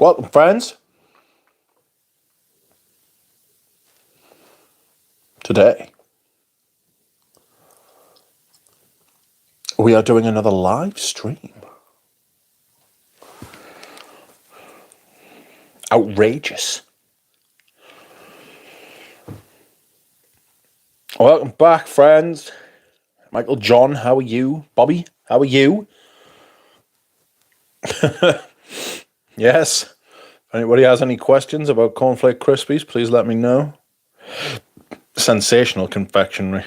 Welcome, friends. Today, we are doing another live stream. Outrageous. Welcome back, friends. Michael, John, how are you? Bobby, how are you? Yes. If anybody has any questions about Cornflake Krispies, please let me know. Sensational confectionery.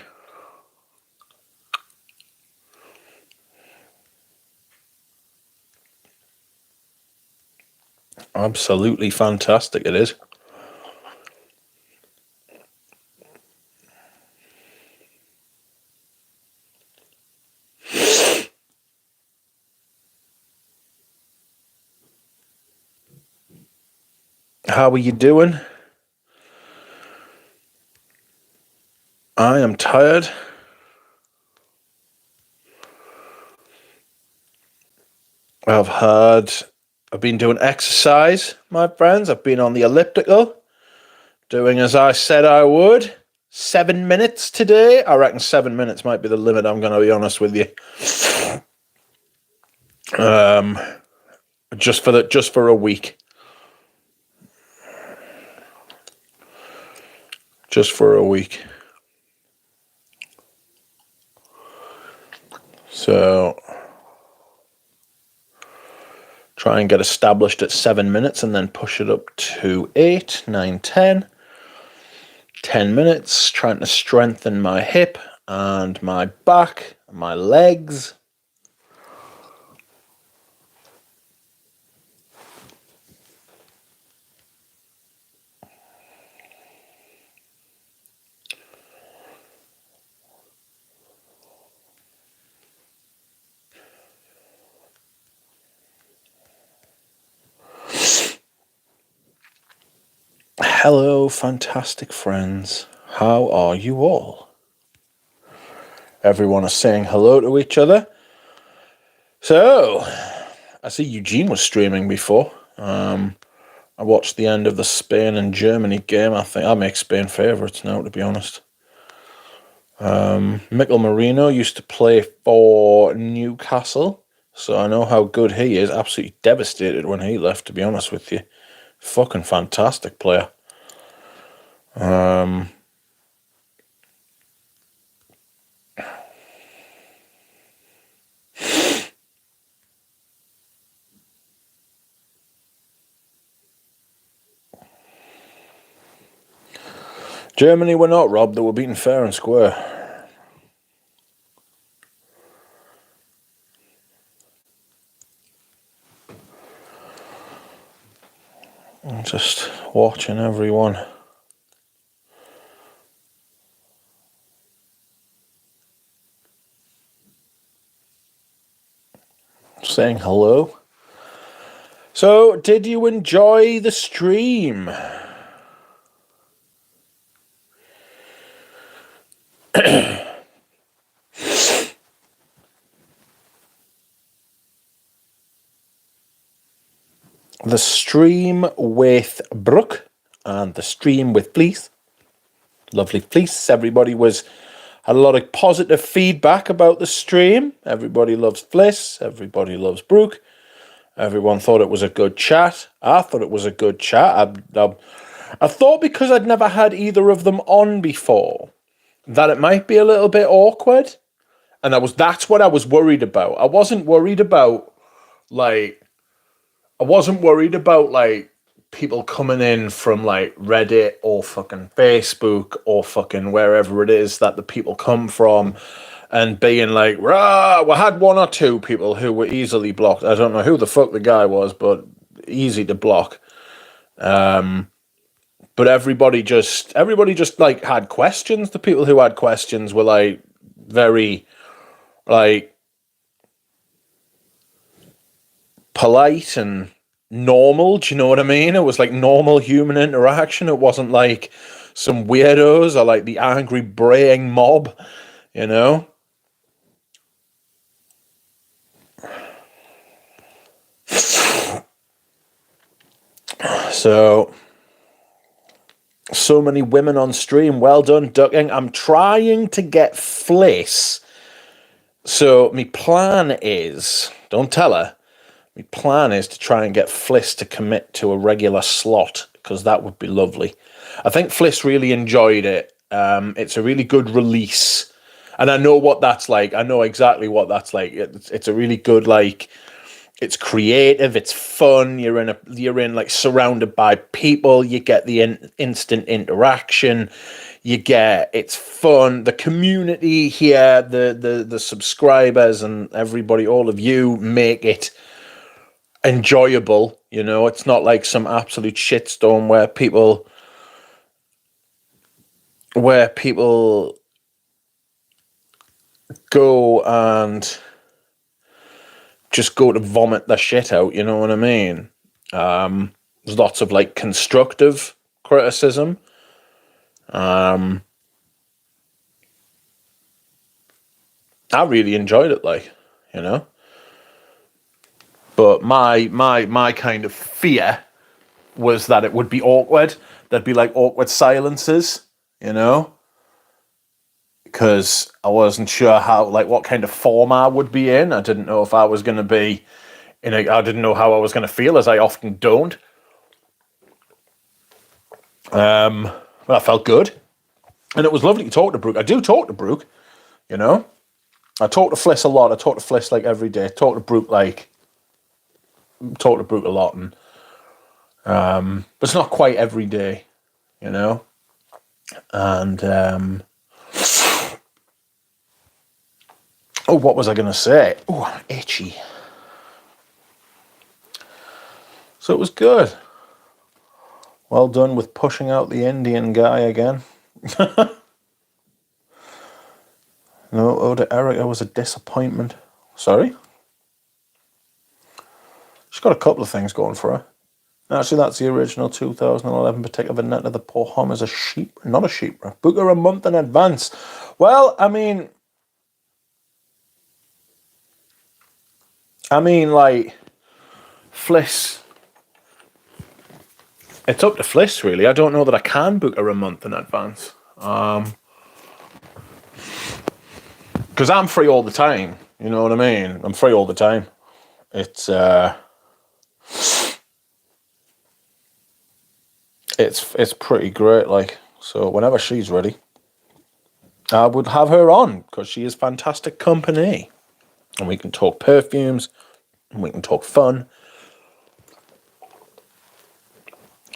Absolutely fantastic it is. How are you doing? I am tired. I've been doing exercise, my friends. I've been on the elliptical, doing as I said I would. 7 minutes today. I reckon 7 minutes might be the limit, I'm going to be honest with you. Just for a week. Just for a week. So try and get established at 7 minutes and then push it up to 8, 9, 10. 10 minutes, trying to strengthen my hip and my back, and my legs. Hello, fantastic friends. How are you all? Everyone is saying hello to each other. So, I see Eugene was streaming before. I watched the end of the Spain and Germany game. I think I make Spain favourites now, to be honest. Mikel Merino used to play for Newcastle, so I know how good he is. Absolutely devastated when he left, to be honest with you. Fucking fantastic player. Germany were not robbed, they were beaten fair and square. I'm just watching everyone. Saying hello. So, did you enjoy the stream? The stream with Brooke and the stream with Fleece. Lovely Fleece. Everybody had a lot of positive feedback about the stream. Everybody loves Fleece. Everybody loves Brooke. Everyone thought it was a good chat. I thought it was a good chat. I thought because I'd never had either of them on before that it might be a little bit awkward. And that's what I was worried about. I wasn't worried about people coming in from like Reddit or fucking Facebook or fucking wherever it is that the people come from and being like, rah, we had one or two people who were easily blocked. I don't know who the fuck the guy was, but easy to block. But everybody just like had questions. The people who had questions were like very like polite and normal. Do you know what I mean? It was like normal human interaction. It wasn't like some weirdos or like the angry braying mob, you know? So many women on stream. Well done, Ducking. I'm trying to get Fliss. So my plan is, don't tell her, my plan is to try and get Fliss to commit to a regular slot, because that would be lovely. I think Fliss really enjoyed it. It's a really good release. And I know what that's like. I know exactly what that's like. It's a really good, like, it's creative, it's fun. You're in like surrounded by people. You get the instant interaction. It's fun. The community here, the subscribers and everybody, all of you, make it enjoyable. It's not like some absolute shitstorm where people go and just go to vomit their shit out, you know what I mean? There's lots of like constructive criticism. I really enjoyed it, but my kind of fear was that it would be awkward. There'd be like awkward silences, because I wasn't sure what kind of form I would be in. I didn't know if I was going to be I didn't know how I was going to feel, as I often don't. But I felt good. And it was lovely to talk to Brooke. I do talk to Brooke, I talk to Fliss a lot. I talk to Fliss like every day. Talk to Brooke a lot, and but it's not quite every day, And what was I going to say? Oh, I'm itchy. So it was good. Well done with pushing out the Indian guy again. No, Oda Erica was a disappointment. Sorry? She's got a couple of things going for her. Actually, that's the original 2011 particular Vanetta. The poor hom is not a sheep. Book her a month in advance. Well, I mean, like, Fliss. It's up to Fliss, really. I don't know that I can book her a month in advance. Because I'm free all the time. You know what I mean? I'm free all the time. It's pretty great, like. So whenever she's ready, I would have her on, because she is fantastic company. And we can talk perfumes, and we can talk fun.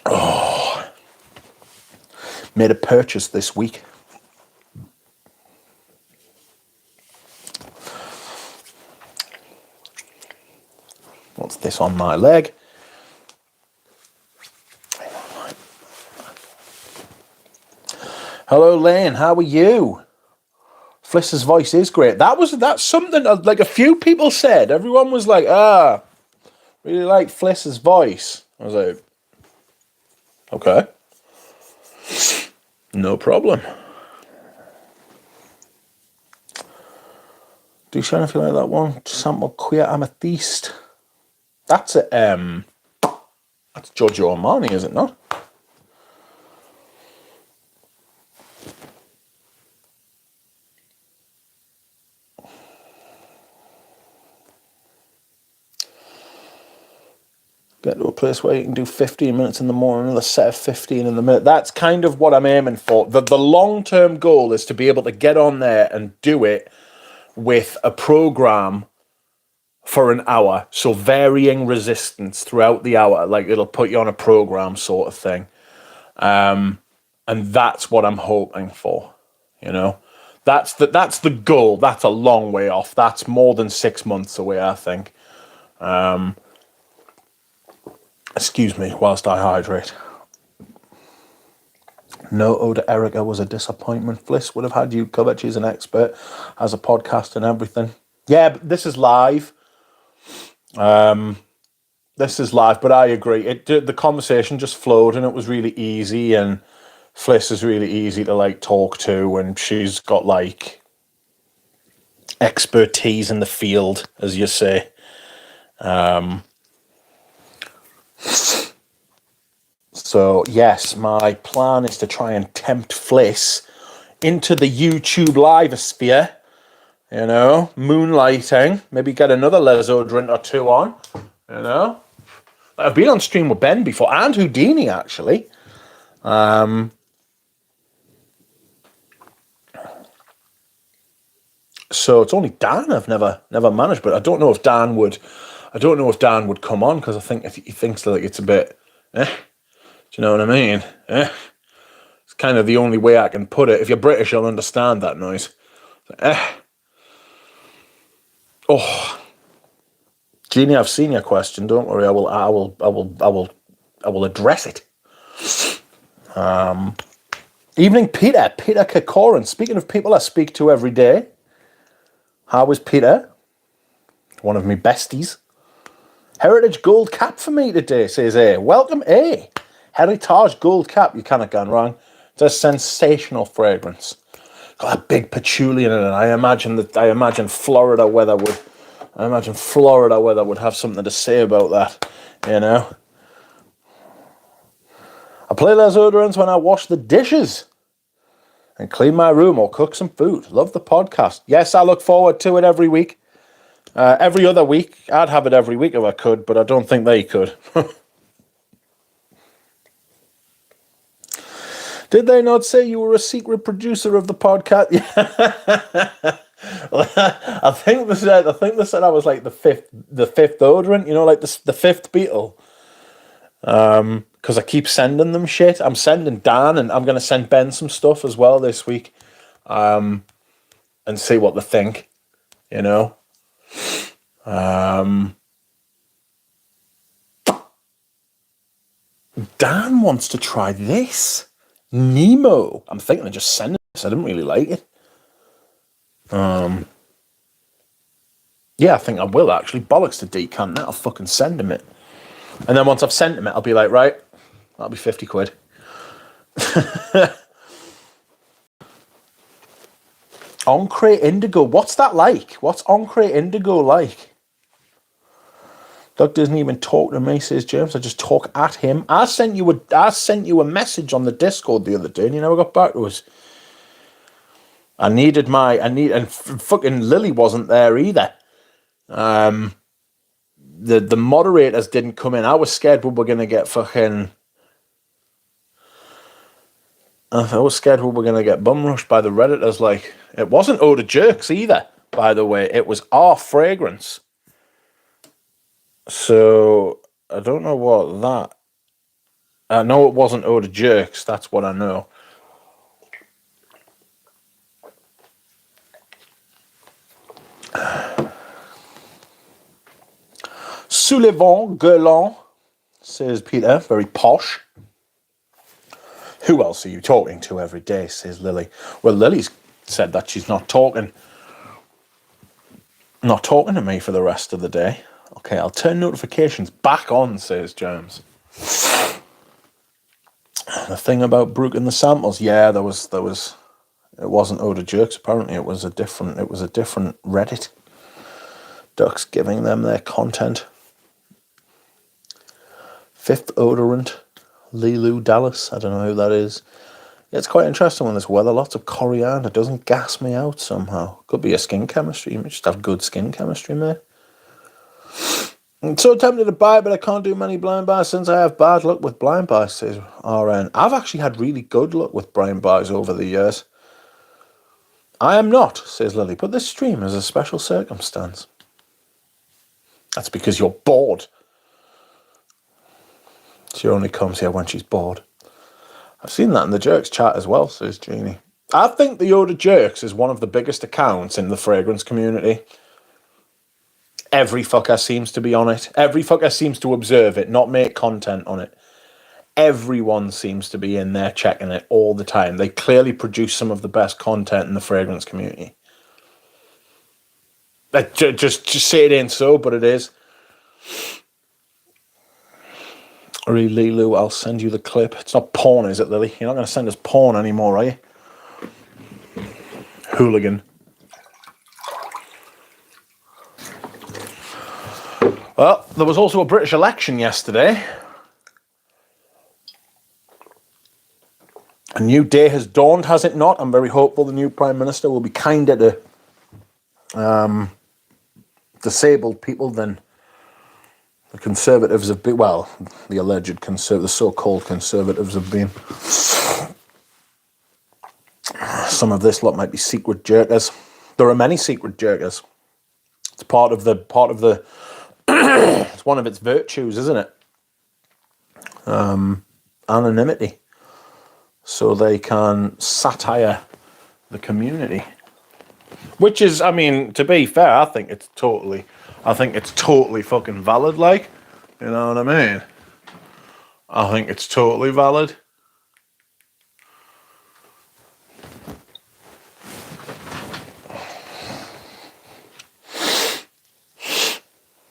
Oh, made a purchase this week. What's this on my leg? Hello, Lane. How are you? Fliss's voice is great. That's something like a few people said. Everyone was like, really like Fliss's voice. I was like, okay, no problem. Do you see anything like that one? Sample Queer Amethyst. That's Giorgio Armani, is it not? Get to a place where you can do 15 minutes in the morning, another set of 15 in the minute. That's kind of what I'm aiming for. The long-term goal is to be able to get on there and do it with a program for an hour. So varying resistance throughout the hour. Like, it'll put you on a program sort of thing. And that's what I'm hoping for, That's the goal. That's a long way off. That's more than 6 months away, I think. Excuse me whilst I hydrate. No, Oda Erica was a disappointment. Fliss would have had you covered. She's an expert, has a podcast and everything. Yeah, but this is live. This is live, but I agree. The conversation just flowed, and it was really easy. And Fliss is really easy to like talk to, and she's got like expertise in the field, as you say. So, yes, my plan is to try and tempt Fliss into the YouTube live-sphere, you know, moonlighting, maybe get another Lesodrint or two on, you know. I've been on stream with Ben before, and Houdini, actually. So it's only Dan I've never managed, but I don't know if Dan would come on, because I think if he thinks like it's a bit, do you know what I mean? It's kind of the only way I can put it. If you're British, you'll understand that noise. Oh, Jeannie, I've seen your question. Don't worry, I will address it. Evening, Peter Kikoran. Speaking of people I speak to every day, how is Peter? One of me besties. Heritage Gold Cap for me today, says A. Welcome, A. Heritage Gold Cap, you cannot go wrong. It's a sensational fragrance. Got a big patchouli in it, and I imagine Florida weather would have something to say about that, you know. I play Les Odorants when I wash the dishes and clean my room or cook some food. Love the podcast. Yes, I look forward to it every week. Every other week. I'd have it every week if I could, but I don't think they could. Did they not say you were a secret producer of the podcast? Yeah. I think they said I was like the fifth odorant, you know, like the fifth beetle. Because I keep sending them shit. I'm sending Dan, and I'm going to send Ben some stuff as well this week, and see what they think, you know. Dan wants to try this Nemo. I'm thinking of just sending this. I didn't really like it. Yeah, I think I will actually. Bollocks to decant it. I'll fucking send him it. And then once I've sent him it, I'll be like, right, that'll be 50 quid. Encre Indigo. What's that like? What's Encre Indigo like? Doug doesn't even talk to me, says James. I just talk at him. I sent you a message on the Discord the other day, and you never got back to us. And fucking Lily wasn't there either. The moderators didn't come in. I was scared we were gonna get fucking. I was scared we were gonna get bum rushed by the Redditors. Like, it wasn't Eau de Jerks either, by the way. It was our fragrance. So I don't know what that. I know it wasn't Eau de Jerks. That's what I know. Sullivan Guerlain, says Peter, very posh. Who else are you talking to every day, says Lily. Well, Lily's said that she's not talking to me for the rest of the day. Okay, I'll turn notifications back on, says James. The thing about Brooke and the samples, yeah, there was it wasn't Eau de Jerks, apparently it was a different Reddit. Ducks giving them their content. Fifth odorant, Lilu Dallas. I don't know who that is. Yeah, it's quite interesting when this weather. Lots of coriander. Doesn't gas me out somehow. Could be a skin chemistry. You just have good skin chemistry, mate. I'm so tempted to buy it, but I can't do many blind buys since I have bad luck with blind buys, says RN. I've actually had really good luck with blind buys over the years. I am not, says Lily, but this stream is a special circumstance. That's because you're bored. She only comes here when she's bored. I've seen that in the Jerks chat as well, says Jeannie. I think the Eau de Jerks is one of the biggest accounts in the fragrance community. Every fucker seems to be on it. Every fucker seems to observe it, not make content on it. Everyone seems to be in there checking it all the time. They clearly produce some of the best content in the fragrance community. Just say it ain't so, but it is. Lilu, I'll send you the clip. It's not porn, is it, Lily? You're not going to send us porn anymore, are you? Hooligan. Well, there was also a British election yesterday. A new day has dawned, has it not? I'm very hopeful the new Prime Minister will be kinder to disabled people than the Conservatives have been. Well, the alleged Conservatives, the so-called Conservatives have been. Some of this lot might be secret jerkers. There are many secret jerkers. It's part of the it's one of its virtues, isn't it? Anonymity. So they can satire the community. Which is, I mean, to be fair, I think it's totally fucking valid, like. You know what I mean? I think it's totally valid.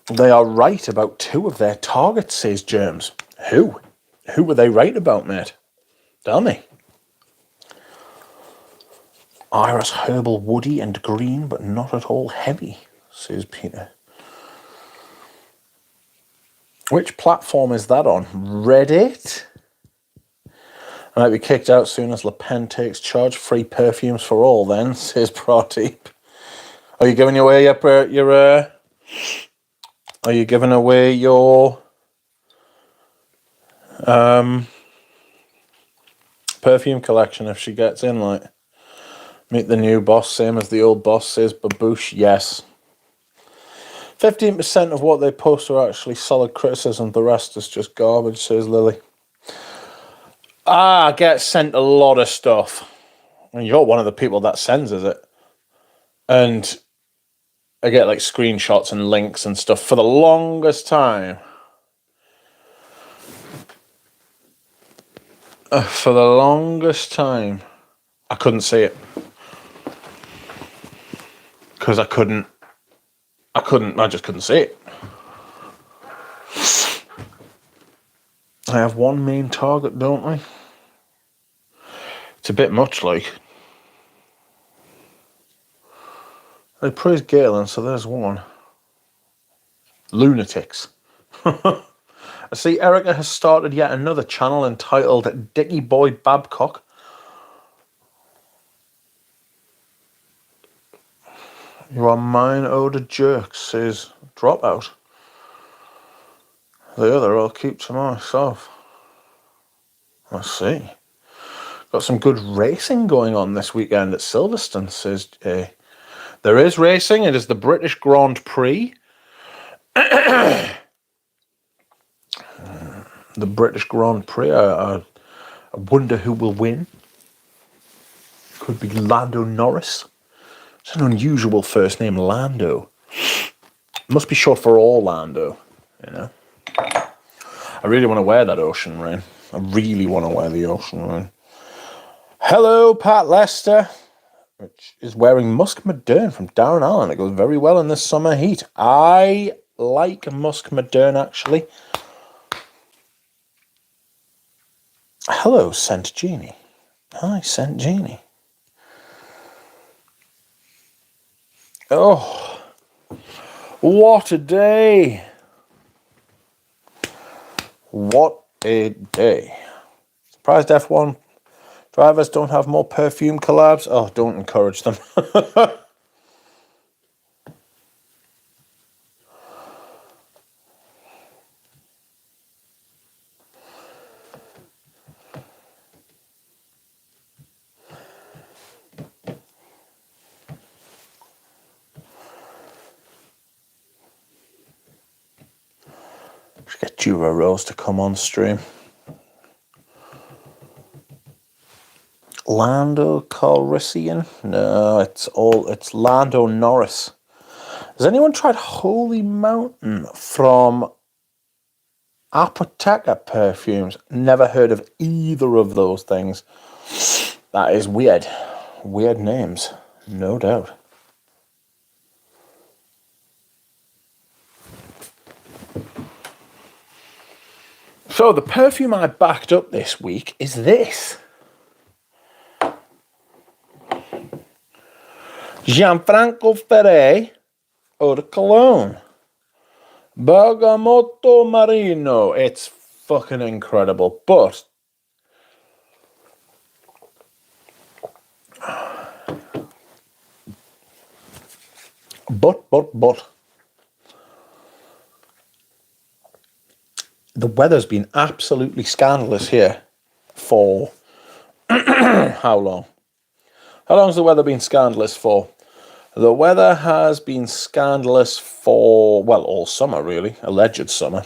They are right about 2 of their targets, says Germs. Who? Who were they right about, mate? Tell me. Iris herbal, woody and green, but not at all heavy, says Peter. Which platform is that on? Reddit? I might be kicked out soon as Le Pen takes charge. Free perfumes for all then, says Pradeep. Are you giving away your are you giving away your perfume collection if she gets in, like? Meet the new boss, same as the old boss, says Baboosh. Yes. 15% of what they post are actually solid criticism. The rest is just garbage, says Lily. I get sent a lot of stuff. And you're one of the people that sends us it. And I get like screenshots and links and stuff for the longest time. For the longest time, I couldn't see it. Because I just couldn't see it. I have one main target, don't I? It's a bit much, like. I praise Galen, so there's one. Lunatics. I see Erica has started yet another channel entitled Dickie Boy Babcock. You are mine, Oda Jerks, says Dropout. The other I'll keep to myself. I see. Got some good racing going on this weekend at Silverstone, says Jay. There is racing. It is the British Grand Prix. The British Grand Prix. I wonder who will win. Could be Lando Norris. It's an unusual first name, Lando. Must be short for Orlando, you know. I really want to wear that ocean rain. I really want to wear the ocean rain. Hello, Pat Lester, which is wearing Musk Modern from Darren Allen. It goes very well in this summer heat. I like Musk Modern, actually. Hello, Scent Genie. Hi, Scent Genie. Oh, what a day. What a day. Surprised F1 drivers don't have more perfume collabs. Oh, don't encourage them. Should get Jura Rose to come on stream. Lando Calrissian? No, it's Lando Norris. Has anyone tried Holy Mountain from Apotheca Perfumes? Never heard of either of those things. That is weird. Weird names, no doubt. So the perfume I backed up this week is this. Gianfranco Ferré Eau de Cologne. Bergamotto Marino. It's fucking incredible. But But, the weather's been absolutely scandalous here for how long? How long has the weather been scandalous for? The weather has been scandalous for, well, all summer, really. Alleged summer.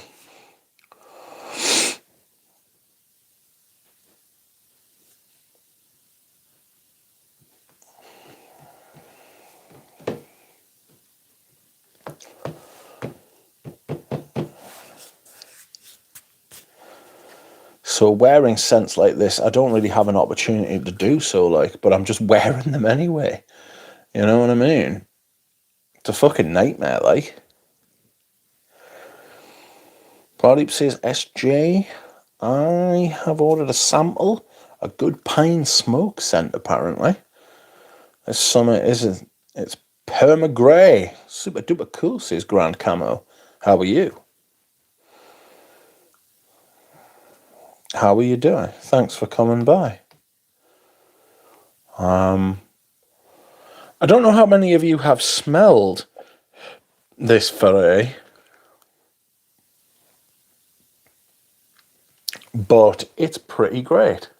So wearing scents like this, I don't really have an opportunity to do so, like, but I'm just wearing them anyway. You know what I mean? It's a fucking nightmare, like. Claudeep says, SJ, I have ordered a sample. A good pine smoke scent, apparently. This summer isn't. It's perma grey. Super duper cool, says Grand Camo. How are you? How are you doing? Thanks for coming by. I don't know how many of you have smelled this foray, but it's pretty great.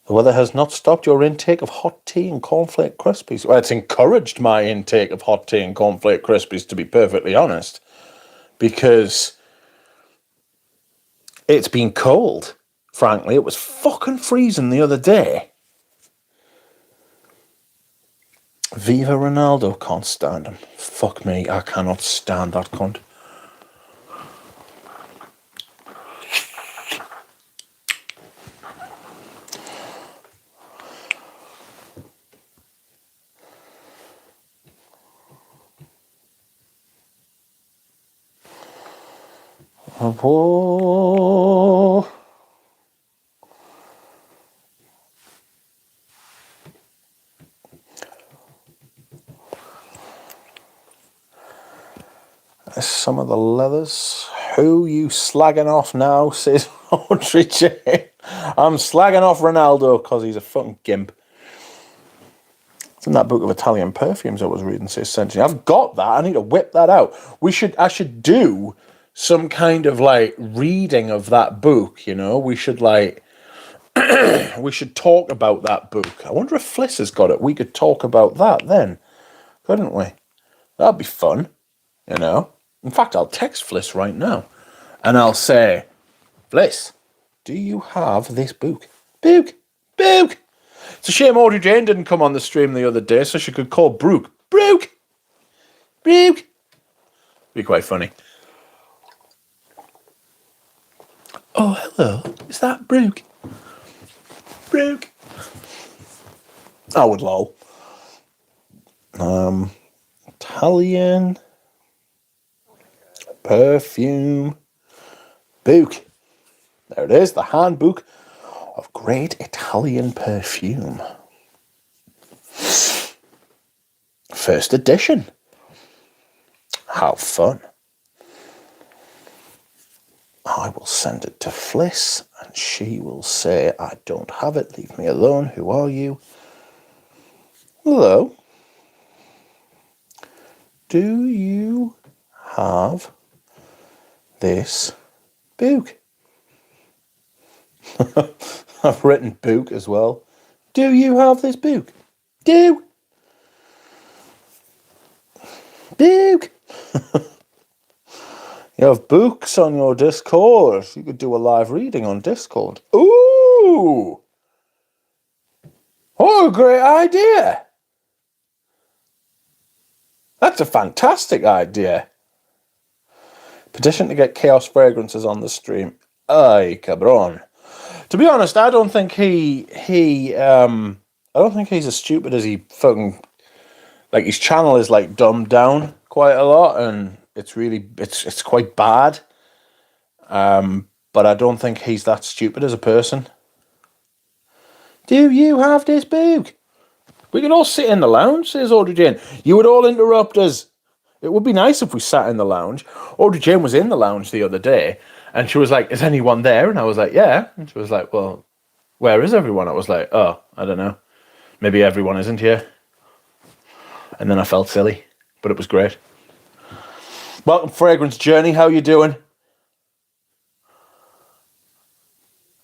The weather has not stopped your intake of hot tea and cornflake crispies. Well, it's encouraged my intake of hot tea and cornflake crispies, to be perfectly honest, because it's been cold, frankly. It was fucking freezing the other day. Viva Ronaldo, can't stand him. Fuck me, I cannot stand that cunt. Oh. Some of the leathers. Who you slagging off now, says Audrey Jane. I'm slagging off Ronaldo because he's a fucking gimp. It's in that book of Italian perfumes I was reading, says Century. I've got that. I need to whip that out. I should do some kind of like reading of that book, you know? We should like we should talk about that book. I wonder if Fliss has got it. We could talk about that then, couldn't we? That'd be fun, you know? In fact, I'll text Fliss right now and I'll say, Fliss, do you have this book? Book! It's a shame Audrey Jane didn't come on the stream the other day so she could call Brooke. Brooke! Be quite funny. Oh, hello. Is that Brooke? I would lol. Italian perfume book. There it is, the handbook of great Italian perfume. First edition. How fun. I will send it to Fliss and she will say, I don't have it, leave me alone, who are you? Hello. Do you have this book? I've written book as well. Do you have this book? Book. You have books on your Discord. You could do a live reading on Discord. Ooh! What a great idea! That's a fantastic idea. Petition to get Chaos Fragrances on the stream. Ay, cabron. To be honest, I don't think I don't think he's as stupid as he fucking, like, his channel is like dumbed down quite a lot and it's quite bad. But I don't think he's that stupid as a person. Do you have this book? We can all sit in the lounge, says Audrey Jane. You would all interrupt us. It would be nice if we sat in the lounge. Audrey Jane was in the lounge the other day, and she was like, is anyone there? And I was like, yeah. And she was like, well, where is everyone? I was like, oh, I don't know. Maybe everyone isn't here. And then I felt silly, but it was great. Welcome, Fragrance Journey. How you doing?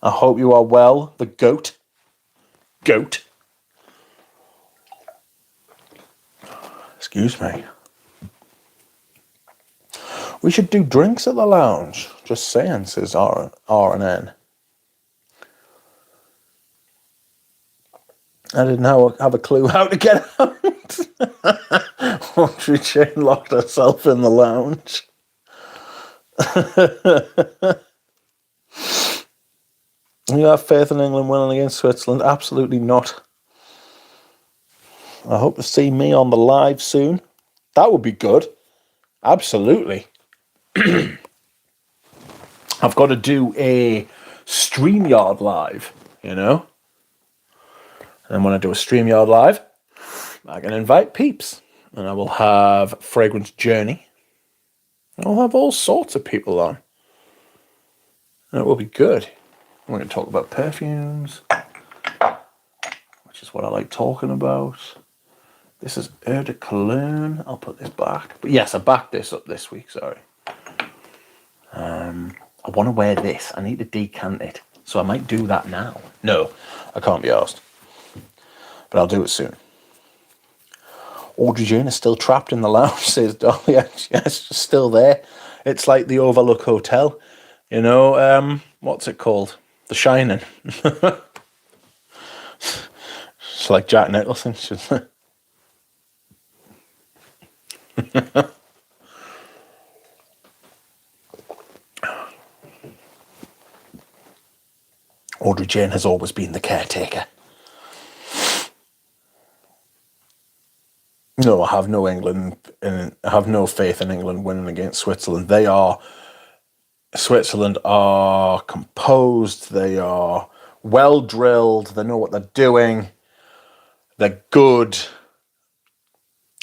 I hope you are well. The goat. Goat. Excuse me. We should do drinks at the lounge. Just saying, says R and N. I didn't have a clue how to get out. Audrey Jane locked herself in the lounge. You have faith in England winning against Switzerland? Absolutely not. I hope to see me on the live soon. That would be good. Absolutely. I've got to do a StreamYard live, you know? And when I do a StreamYard live, I can invite peeps. And I will have Fragrance Journey. I'll have all sorts of people on. And it will be good. We're going to talk about perfumes, which is what I like talking about. This is Eau de Cologne. I'll put this back. But yes, I backed this up this week, sorry. I want to wear this. I need to decant it. So I might do that now. No, I can't be asked. But I'll do it soon. Audrey Jane is still trapped in the lounge, says Dolly. Yes, it's still there. It's like the Overlook Hotel. You know, what's it called? The Shining. It's like Jack Nicholson. Audrey Jane has always been the caretaker. No, I have no faith in England winning against Switzerland. Switzerland are composed, they are well drilled, they know what they're doing, they're good,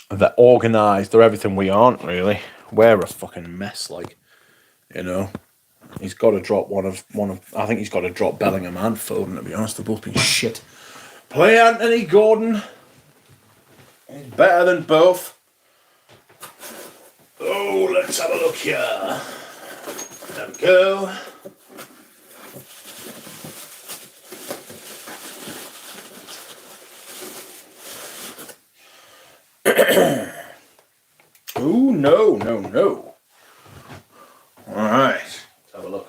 they're organised, they're everything we aren't, really. We're a fucking mess, like, you know. He's got to drop one of. I think he's got to drop Bellingham and Foden, to be honest. They've both been shit. Play Anthony Gordon. He's better than both. Oh, let's have a look here. There we go. Oh, no. Alright, let's have a look.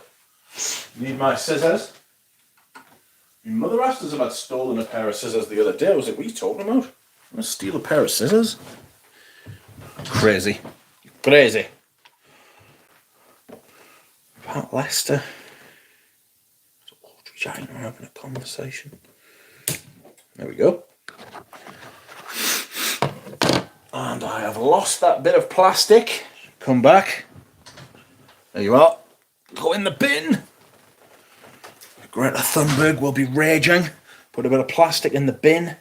Need my scissors? My mother asked us about stolen a pair of scissors the other day. I was like, what are you talking about? I'm going to steal a pair of scissors? Crazy. Crazy. Pat Lester. Audrey Jane are having a conversation. There we go. And I have lost that bit of plastic. Come back. There you are. Go in the bin. Greta Thunberg will be raging. Put a bit of plastic in the bin.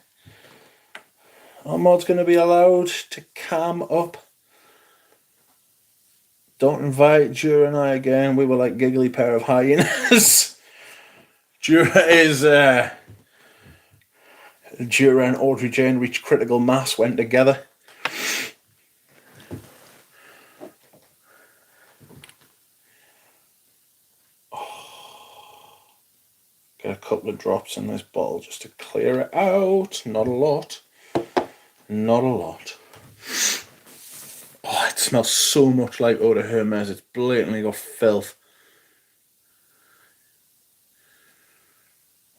Ahmad's going to be allowed to cam up. Don't invite Jura and I again. We were like giggly pair of hyenas. Jura and Audrey Jane reached critical mass, went together. Get a couple of drops in this bottle just to clear it out. Not a lot. Not a lot. Oh, it smells so much like Eau de Hermes. It's blatantly got filth.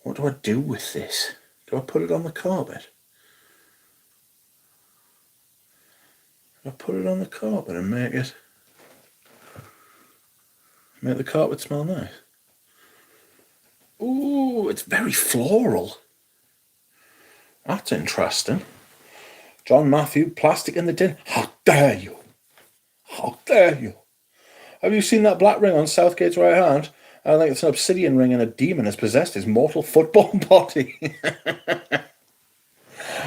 What do I do with this? Do I put it on the carpet? Do I put it on the carpet and make the carpet smell nice? Ooh, it's very floral. That's interesting. John Matthew, plastic in the tin. How dare you? How dare you? Have you seen that black ring on Southgate's right hand? I think it's an obsidian ring and a demon has possessed his mortal football body.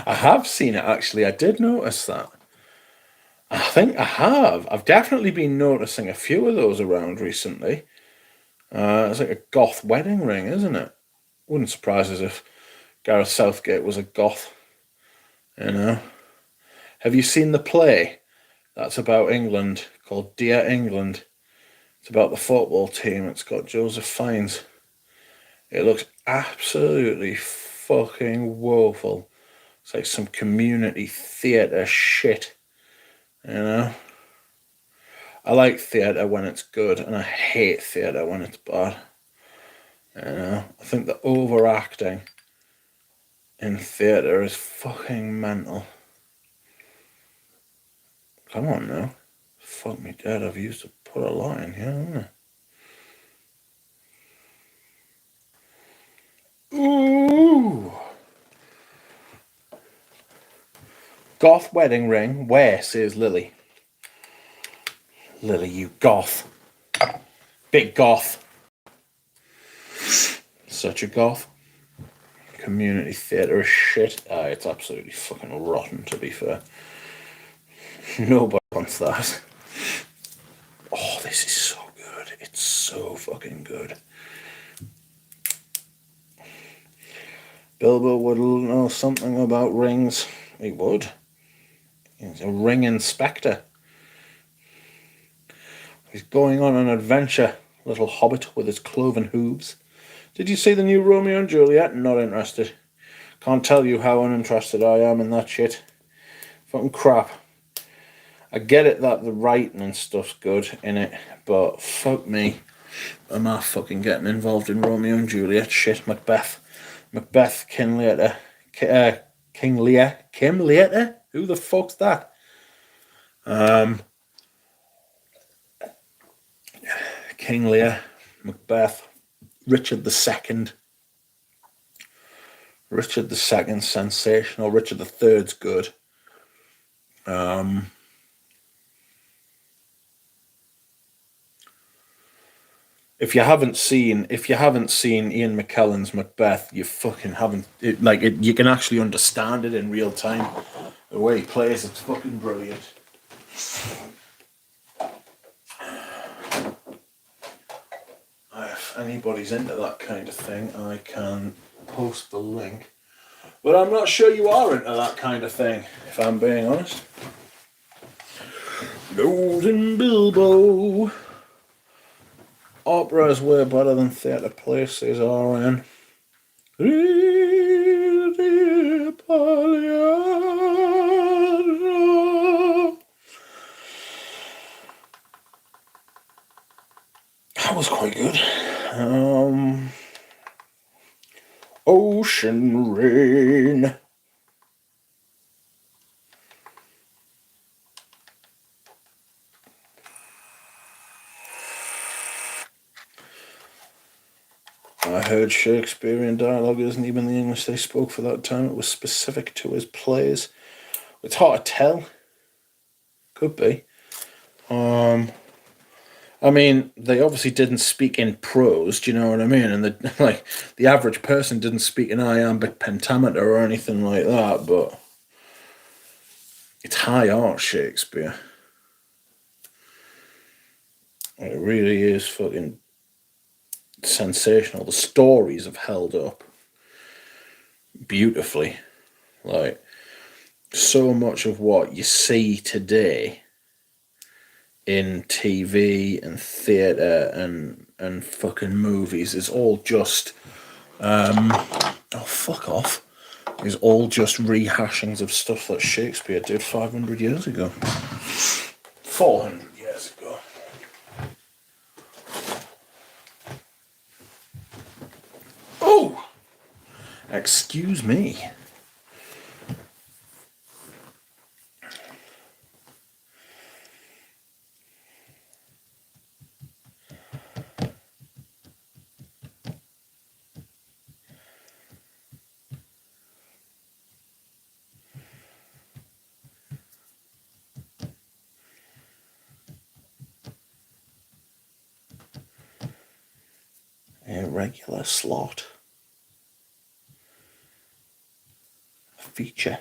I have seen it, actually. I did notice that. I think I have. I've definitely been noticing a few of those around recently. It's like a goth wedding ring, isn't it? Wouldn't surprise us if Gareth Southgate was a goth, you know. Have you seen the play that's about England called Dear England? It's about the football team. It's got Joseph Fiennes. It looks absolutely fucking woeful. It's like some community theatre shit, you know. I like theatre when it's good, and I hate theatre when it's bad. You know, I think the overacting in theatre is fucking mental. Come on now. Fuck me dead, I've used to put a lot in here, haven't I? Ooh! Goth wedding ring, where, says Lily. Lily, you goth. Big goth. Such a goth. Community theatre is shit. It's absolutely fucking rotten, to be fair. Nobody wants that. Oh, this is so good. It's so fucking good. Bilbo would know something about rings. He would. He's a ring inspector. He's going on an adventure, little hobbit with his cloven hooves. Did you see the new Romeo and Juliet? Not interested. Can't tell you how uninterested I am in that shit. Fucking crap. I get it that the writing and stuff's good in it, but fuck me. Am I fucking getting involved in Romeo and Juliet shit? Macbeth, King Lear, King Lear, Kim Lear? Who the fuck's that? King Lear, Macbeth, Richard II. Richard II, sensational. Richard III's good. If you haven't seen Ian McKellen's Macbeth, you fucking haven't. You can actually understand it in real time. The way he plays, it's fucking brilliant. If anybody's into that kind of thing, I can post the link. But I'm not sure you are into that kind of thing, if I'm being honest. Golden Bilbo. Opera is way better than theatre play, says RN. That was quite good. Ocean Rain. I heard Shakespearean dialogue isn't even the English they spoke for that time. It was specific to his plays. It's hard to tell. Could be. I mean, they obviously didn't speak in prose, do you know what I mean? And the average person didn't speak in iambic pentameter or anything like that, but it's high art, Shakespeare. It really is fucking sensational. The stories have held up beautifully. Like, so much of what you see today in TV and theatre and fucking movies is all just fuck off. Is all just rehashings of stuff that Shakespeare did 500 years ago. 400 years ago. Oh! Excuse me. Irregular slot. Feature.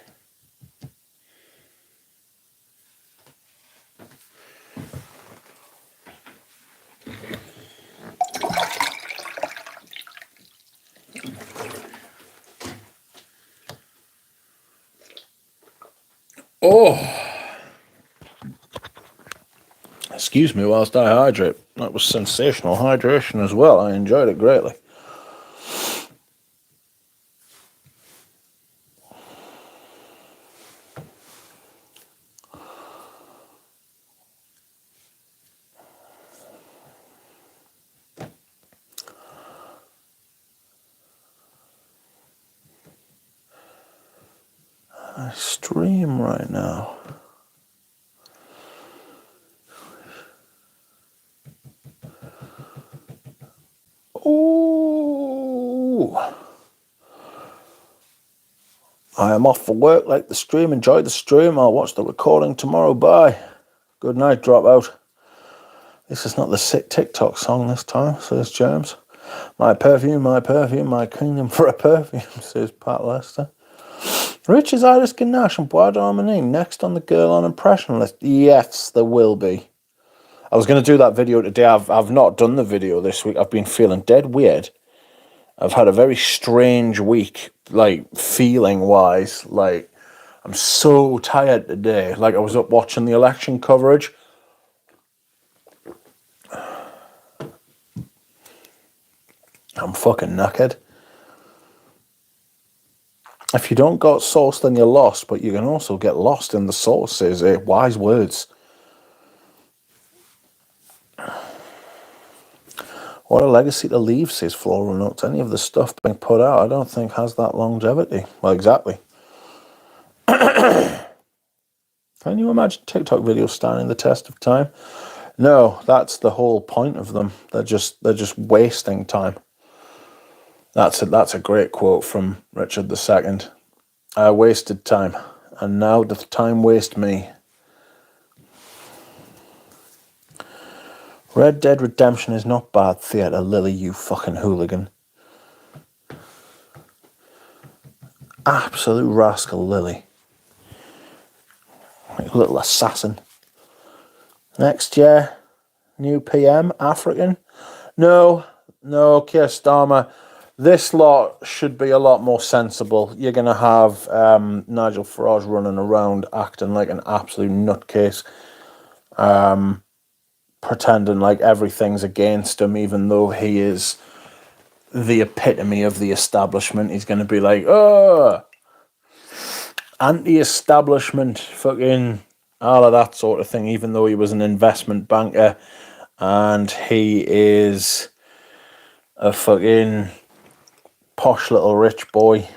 Oh, excuse me whilst I hydrate. That was sensational hydration as well. I enjoyed it greatly. I stream right now. Ooh. I am off for work. Like the stream. Enjoy the stream. I'll watch the recording tomorrow. Bye. Good night. Drop out. This is not the sick TikTok song this time, says James. My perfume, my kingdom for a perfume, says Pat Lester. Rich is Iris Ganache and Bois d'Harmonie next on the Girl on Impression list. Yes, there will be. I was going to do that video today. I've not done the video this week. I've been feeling dead weird. I've had a very strange week, like, feeling-wise. Like, I'm so tired today. Like, I was up watching the election coverage. I'm fucking knackered. If you don't got sauce, then you're lost, but you can also get lost in the sauce, is wise words. What a legacy to leave, says Floral Notes. Any of the stuff being put out, I don't think has that longevity. Well, exactly. Can you imagine TikTok videos standing the test of time? No, that's the whole point of them. They're just wasting time. That's a great quote from Richard II. I wasted time, and now doth time waste me. Red Dead Redemption is not bad theatre, Lily, you fucking hooligan. Absolute rascal, Lily. Like a little assassin. Next year, new PM, African. No, Keir Starmer. This lot should be a lot more sensible. You're going to have Nigel Farage running around acting like an absolute nutcase. Pretending like everything's against him, even though he is the epitome of the establishment. He's going to be like, oh, anti-establishment, fucking all of that sort of thing, even though he was an investment banker and he is a fucking posh little rich boy.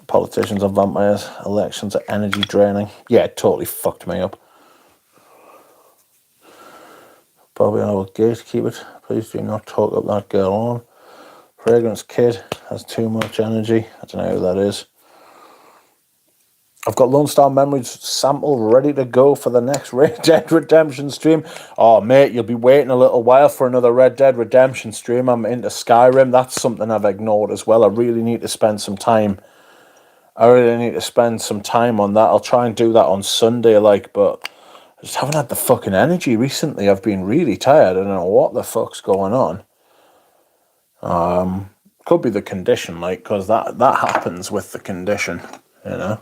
Politicians are vampires. Elections are energy draining. Yeah, it totally fucked me up. Bobby, I will gatekeep it. Please do not talk up that girl on. Fragrance Kid has too much energy. I don't know who that is. I've got Lone Star Memories sample ready to go for the next Red Dead Redemption stream. Oh, mate, you'll be waiting a little while for another Red Dead Redemption stream. I'm into Skyrim. That's something I've ignored as well. I really need to spend some time. I really need to spend some time on that. I'll try and do that on Sunday, but I just haven't had the fucking energy recently. I've been really tired. I don't know what the fuck's going on. Could be the condition, because that happens with the condition, you know.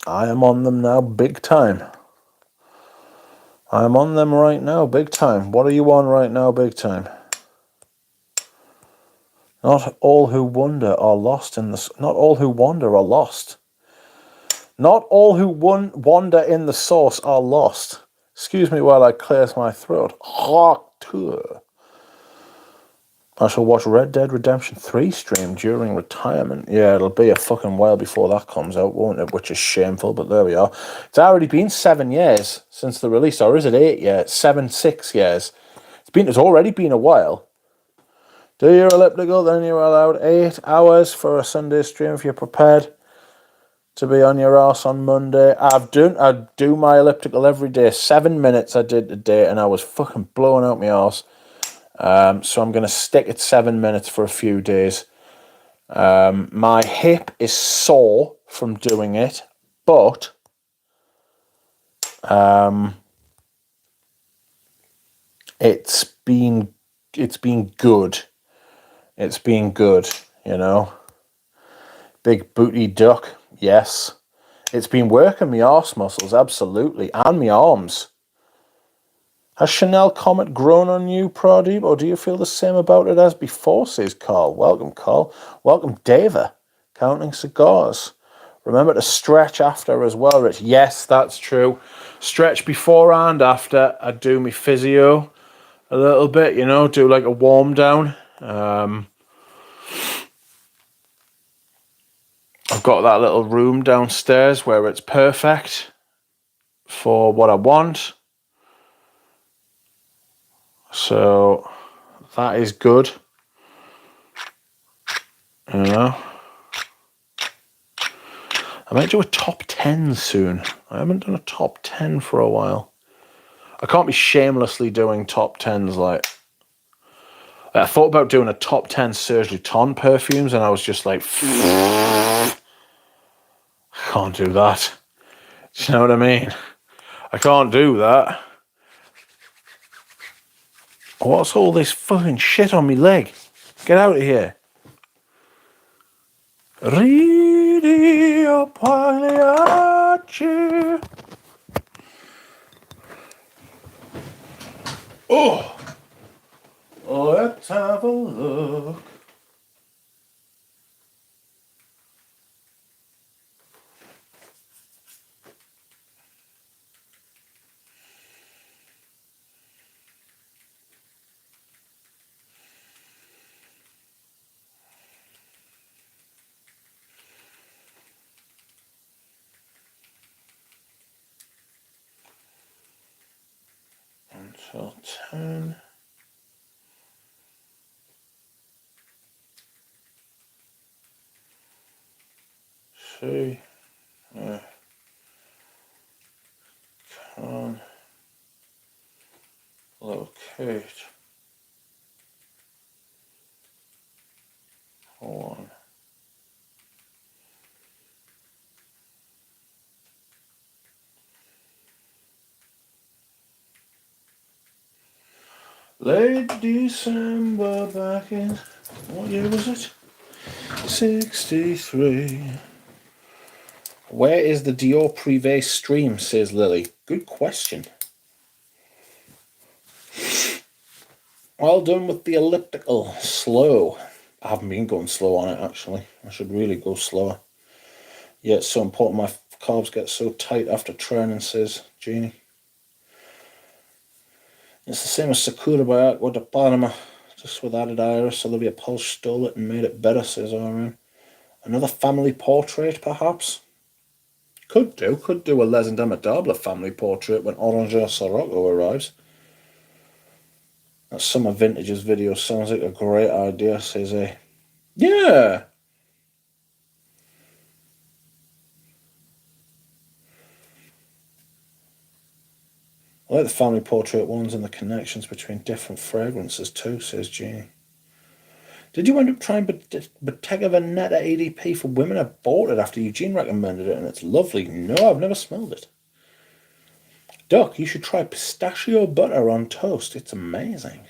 I am on them now, big time. I am on them right now, big time. What are you on right now, big time? Not all who wander are lost in the. Not all who wander are lost. Not all who wander in the source are lost. Excuse me while I clear my throat. I shall watch Red Dead Redemption 3 stream during retirement. Yeah, it'll be a fucking while before that comes out, won't it? Which is shameful, but there we are. It's already been 7 years since the release, or is it 8 years? 6 years. It's already been a while. Do your elliptical, then you're allowed 8 hours for a Sunday stream if you're prepared to be on your ass on Monday. I do my elliptical every day. 7 minutes I did today, and I was fucking blowing out my arse. So I'm going to stick at 7 minutes for a few days. My hip is sore from doing it, but it's been good. It's been good, you know. Big booty duck, yes. It's been working my arse muscles, absolutely, and my arms. Has Chanel Comet grown on you, Pradeep, or do you feel the same about it as before, says Carl. Welcome, Carl. Welcome, Dava. Counting cigars. Remember to stretch after as well, Rich. Yes, that's true. Stretch before and after. I do my physio a little bit, you know, do like a warm down. I've got that little room downstairs where it's perfect for what I want. So that is good. You know. I might do a top 10 soon. I haven't done a top 10 for a while. I can't be shamelessly doing top 10s like... I thought about doing a top 10 Serge Lutens perfumes and I was just like... I can't do that. Do you know what I mean? I can't do that. What's all this fucking shit on me leg? Get out of here. Radio Pagliacci. Oh, let's have a look. Until 10. See. Can locate. Hold on. Late December back in, what year was it? 63. Where is the Dior Privé stream, says Lily. Good question. Well done with the elliptical. Slow. I haven't been going slow on it, actually. I should really go slower. Yeah, it's so important my carbs get so tight after training, says Jeannie. It's the same as Sakura by Aqua de Panama, just with added iris. Olivia Pulse stole it and made it better, says Aaron. Another family portrait, perhaps? Could do a Les Indomitable family portrait when Orange Sirocco arrives. That Summer Vintages video sounds like a great idea, says A. Yeah! I like the family portrait ones and the connections between different fragrances too, says Jeannie. Did you end up trying Bottega Veneta ADP for women? I bought it after Eugene recommended it and it's lovely. No, I've never smelled it. Doc, you should try pistachio butter on toast. It's amazing.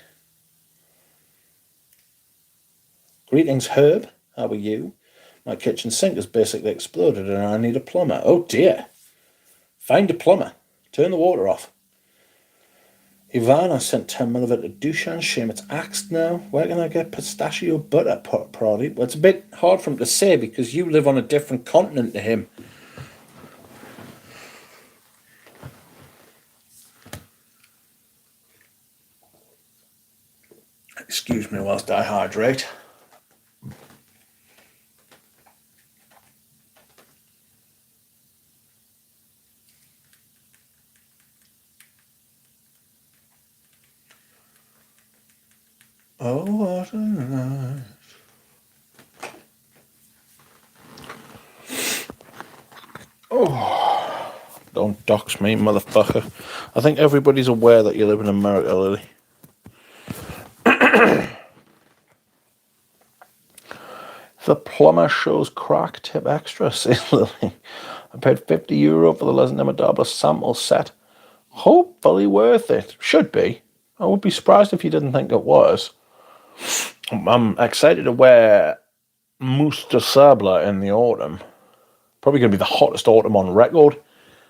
Greetings, Herb. How are you? My kitchen sink has basically exploded and I need a plumber. Oh dear. Find a plumber. Turn the water off. Ivan, I sent 10 mil of it to Dushan. Shame it's axed now. Where can I get pistachio butter, Pradeep? Well, it's a bit hard for him to say because you live on a different continent to him. Excuse me whilst I hydrate. Oh, what a night. Oh, don't dox me, motherfucker. I think everybody's aware that you live in America, Lily. The plumber shows crack tip extra, says Lily. I paid €50 for the Les Indomitable sample set. Hopefully worth it. Should be. I would be surprised if you didn't think it was. I'm excited to wear Mousse de Sable in the autumn. Probably going to be the hottest autumn on record.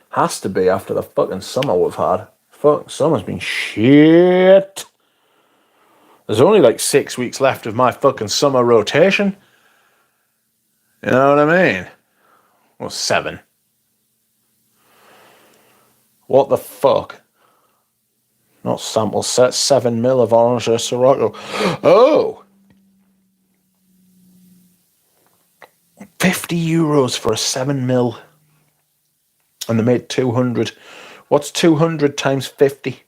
Has to be after the fucking summer we've had. Fucking summer's been shit. There's only like 6 weeks left of my fucking summer rotation. You know what I mean? Well, 7. What the fuck? Not sample set, 7 mil of Orange Sirocco. Oh! €50 for a 7 mil. And they made 200. What's 200 times 50?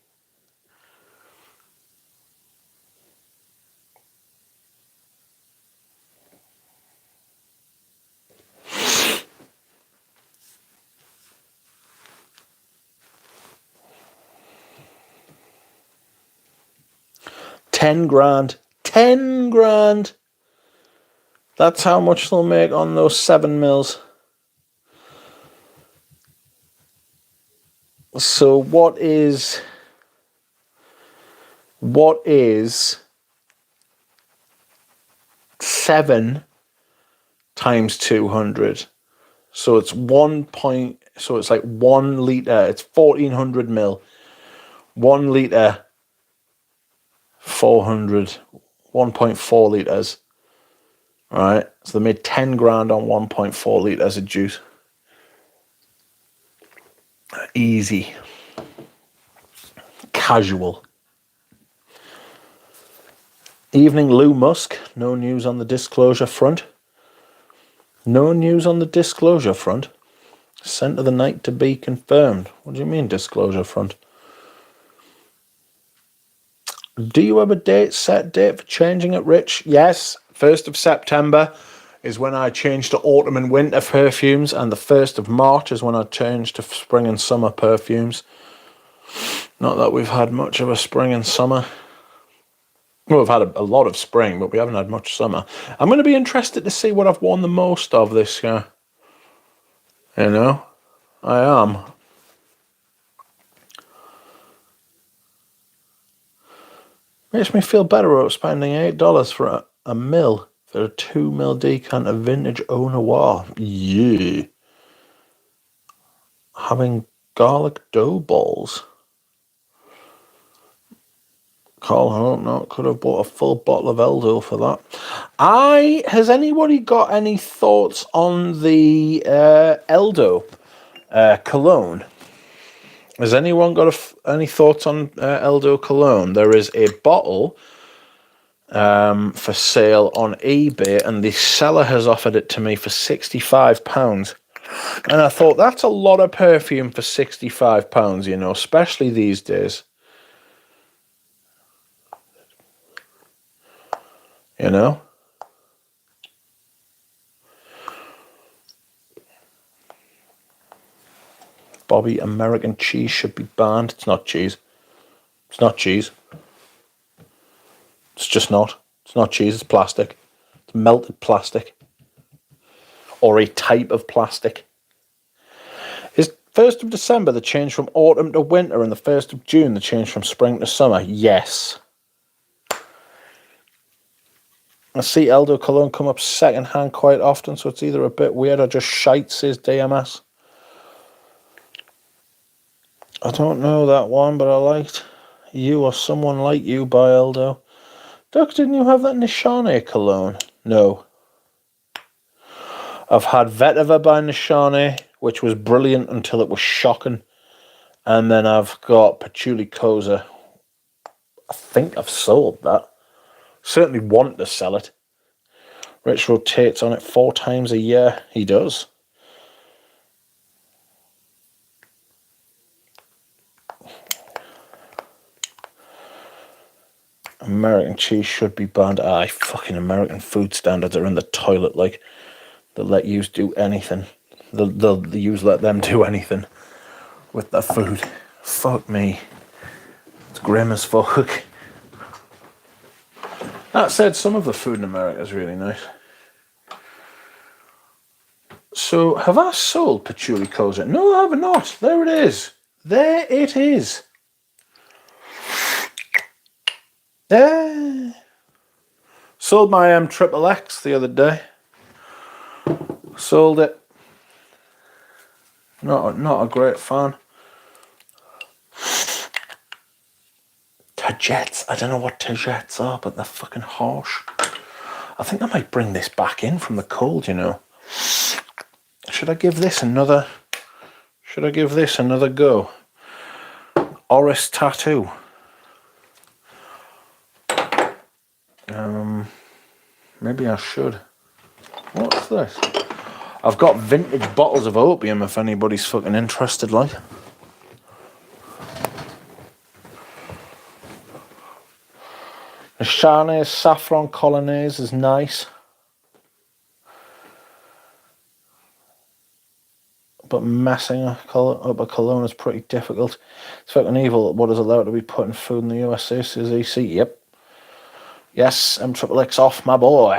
£10,000. 10 grand. That's how much they'll make on those 7 mils. So what is 7 times 200? So it's so it's like 1 litre. It's 1400 mil. 1 litre, 400, 1.4 litres. Right? So they made 10 grand on 1.4 litres of juice. Easy. Casual. Evening Lou Musk. No news on the disclosure front. No news on the disclosure front. Sent of the night to be confirmed. What do you mean disclosure front? Do you have a set date for changing it, Rich? Yes. 1st of September is when I changed to autumn and winter perfumes, and the 1st of March is when I changed to spring and summer perfumes. Not that we've had much of a spring and summer. Well, we've had a lot of spring, but we haven't had much summer. I'm going to be interested to see what I've worn the most of this year. You know? I am. Makes me feel better about spending $8 for a mil. For a 2 mil decanter vintage Au Noir. Yeah. Having garlic dough balls. Carl, I don't know. Could have bought a full bottle of Eldo for that. Has anybody got any thoughts on the Eldo cologne? Has anyone got any thoughts on Eldo cologne? There is a bottle for sale on eBay, and the seller has offered it to me for £65. And I thought, that's a lot of perfume for £65, you know, especially these days. You know? Bobby, American cheese should be banned. It's not cheese. It's not cheese. It's just not. It's not cheese, it's plastic. It's melted plastic. Or a type of plastic. Is 1st of December the change from autumn to winter, and the 1st of June the change from spring to summer? Yes. I see Eldo cologne come up second hand quite often, so it's either a bit weird or just shite, says DMS. I don't know that one, but I liked You or Someone Like You by Eldo. Doc, didn't you have that Nishane cologne? No. I've had Vetiver by Nishane, which was brilliant until it was shocking. And then I've got Patchouli Koza. I think I've sold that. Certainly want to sell it. Rich rotates on it 4 times a year. He does. American cheese should be banned. Aye, fucking American food standards are in the toilet. Like, they'll let you do anything. They'll let them do anything with their food. Fuck me. It's grim as fuck. That said, some of the food in America is really nice. So, have I sold Patchouli Koza? No, I have not. There it is. There it is. There. Sold my M XXX the other day. Sold it. Not a great fan. Tagettes. I don't know what tagettes are, but they're fucking harsh. I think I might bring this back in from the cold, you know. Should I give this another go? Oris tattoo. Maybe I should. What's this? I've got vintage bottles of opium if anybody's fucking interested, like. The Charnay's Saffron Colonnaise is nice. But messing up a cologne is pretty difficult. It's fucking evil what is allowed to be put in food in the USA, says EC. Yep. Yes, M XXX off, my boy.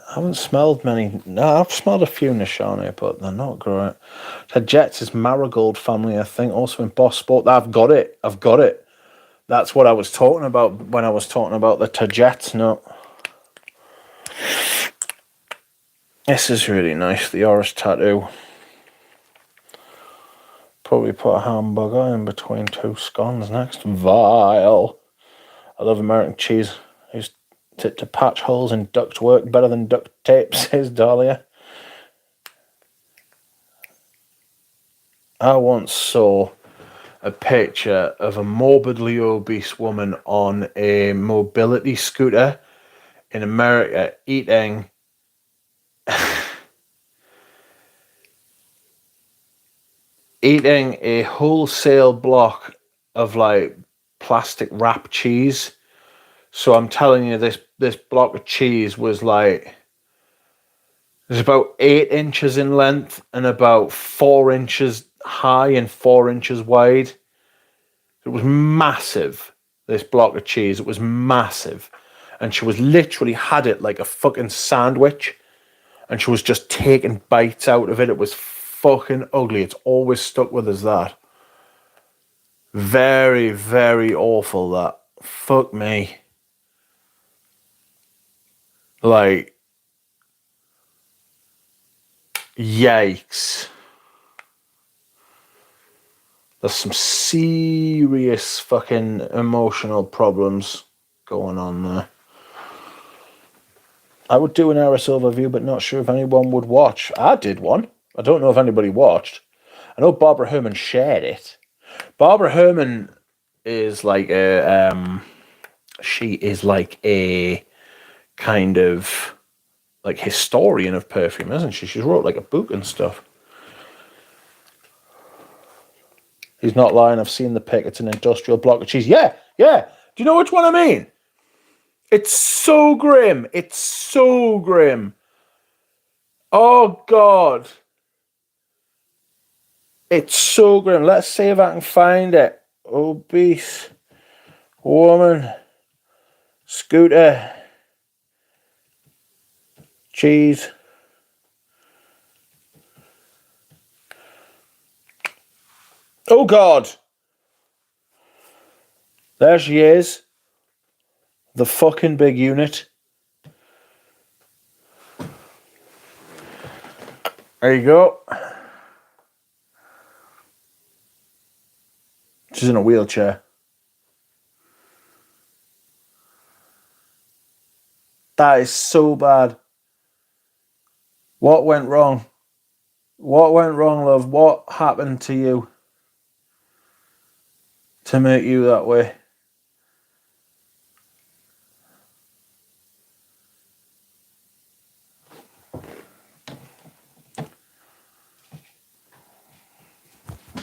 I haven't smelled many. No, I've smelled a few Nishane, but they're not great. Tagettes is Marigold family, I think, also in Boss Sport. I've got it. That's what I was talking about when I was talking about the Tagettes. No. This is really nice, the Oris tattoo. Probably put a hamburger in between two scones next. Vile. I love American cheese. I used to patch holes in duct work better than duct tape, says Dahlia. I once saw a picture of a morbidly obese woman on a mobility scooter in America eating a wholesale block of like plastic wrap cheese. So I'm telling you, this block of cheese was like, it's about 8 inches in length and about 4 inches high and 4 inches wide. It was massive, this block of cheese. It was massive. And she was literally had it like a fucking sandwich. And she was just taking bites out of it. It was fucking ugly. It's always stuck with us, that. Very, very awful, that. Fuck me. Like, yikes. There's some serious fucking emotional problems going on there. I would do an RS overview, but not sure if anyone would watch. I did one. I don't know if anybody watched. I know Barbara Herman shared it. Barbara Herman is like she is like a kind of like historian of perfume, isn't she? She wrote like a book and stuff. He's not lying. I've seen the pic. It's an industrial block of cheese. Yeah. Do you know which one I mean? It's so grim. Oh, God. It's so grim. Let's see if I can find it. Obese woman. Scooter. Cheese. Oh, God. There she is. The fucking big unit. There you go. She's in a wheelchair. That is so bad. What went wrong? What went wrong, love? What happened to you to make you that way?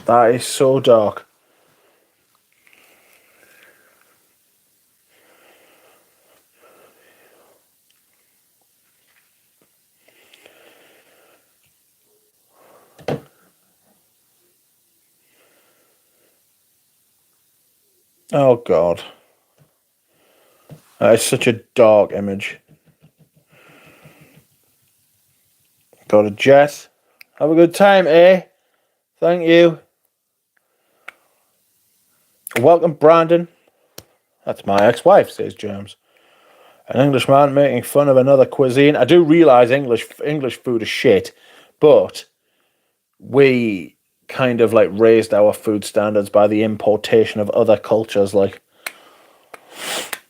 That is so dark. Oh, God. That is such a dark image. Got a jet. Have a good time, eh? Thank you. Welcome, Brandon. That's my ex-wife, says James. An Englishman making fun of another cuisine. I do realise English food is shit, but we kind of like raised our food standards by the importation of other cultures. Like,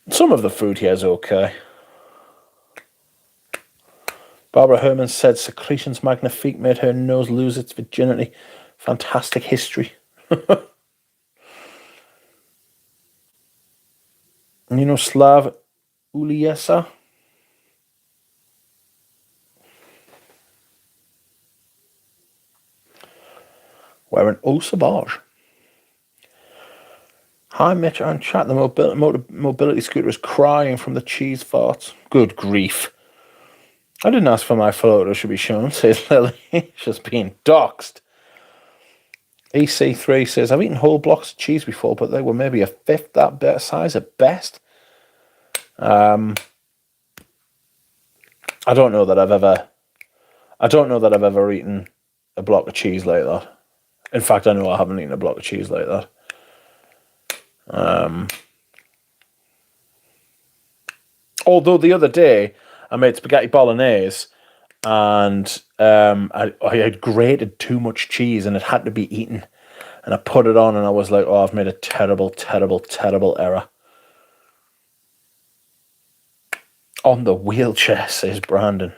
some of the food here is okay. Barbara Herman said secretions magnifique made her nose lose its virginity. Fantastic history. You know Slav Uliesa? Wearing au sauvage. Hi, Mitch and chat. The mobility scooter is crying from the cheese farts. Good grief. I didn't ask for my photo should be shown, says Lily. She's being doxed. EC3 says, I've eaten whole blocks of cheese before, but they were maybe a fifth that bit size at best. I don't know that I've ever eaten a block of cheese like that. In fact, I know I haven't eaten a block of cheese like that. Although the other day I made spaghetti bolognese and I had grated too much cheese and it had to be eaten. And I put it on and I was like, oh, I've made a terrible, terrible, terrible error. On the wheelchair, says Brandon.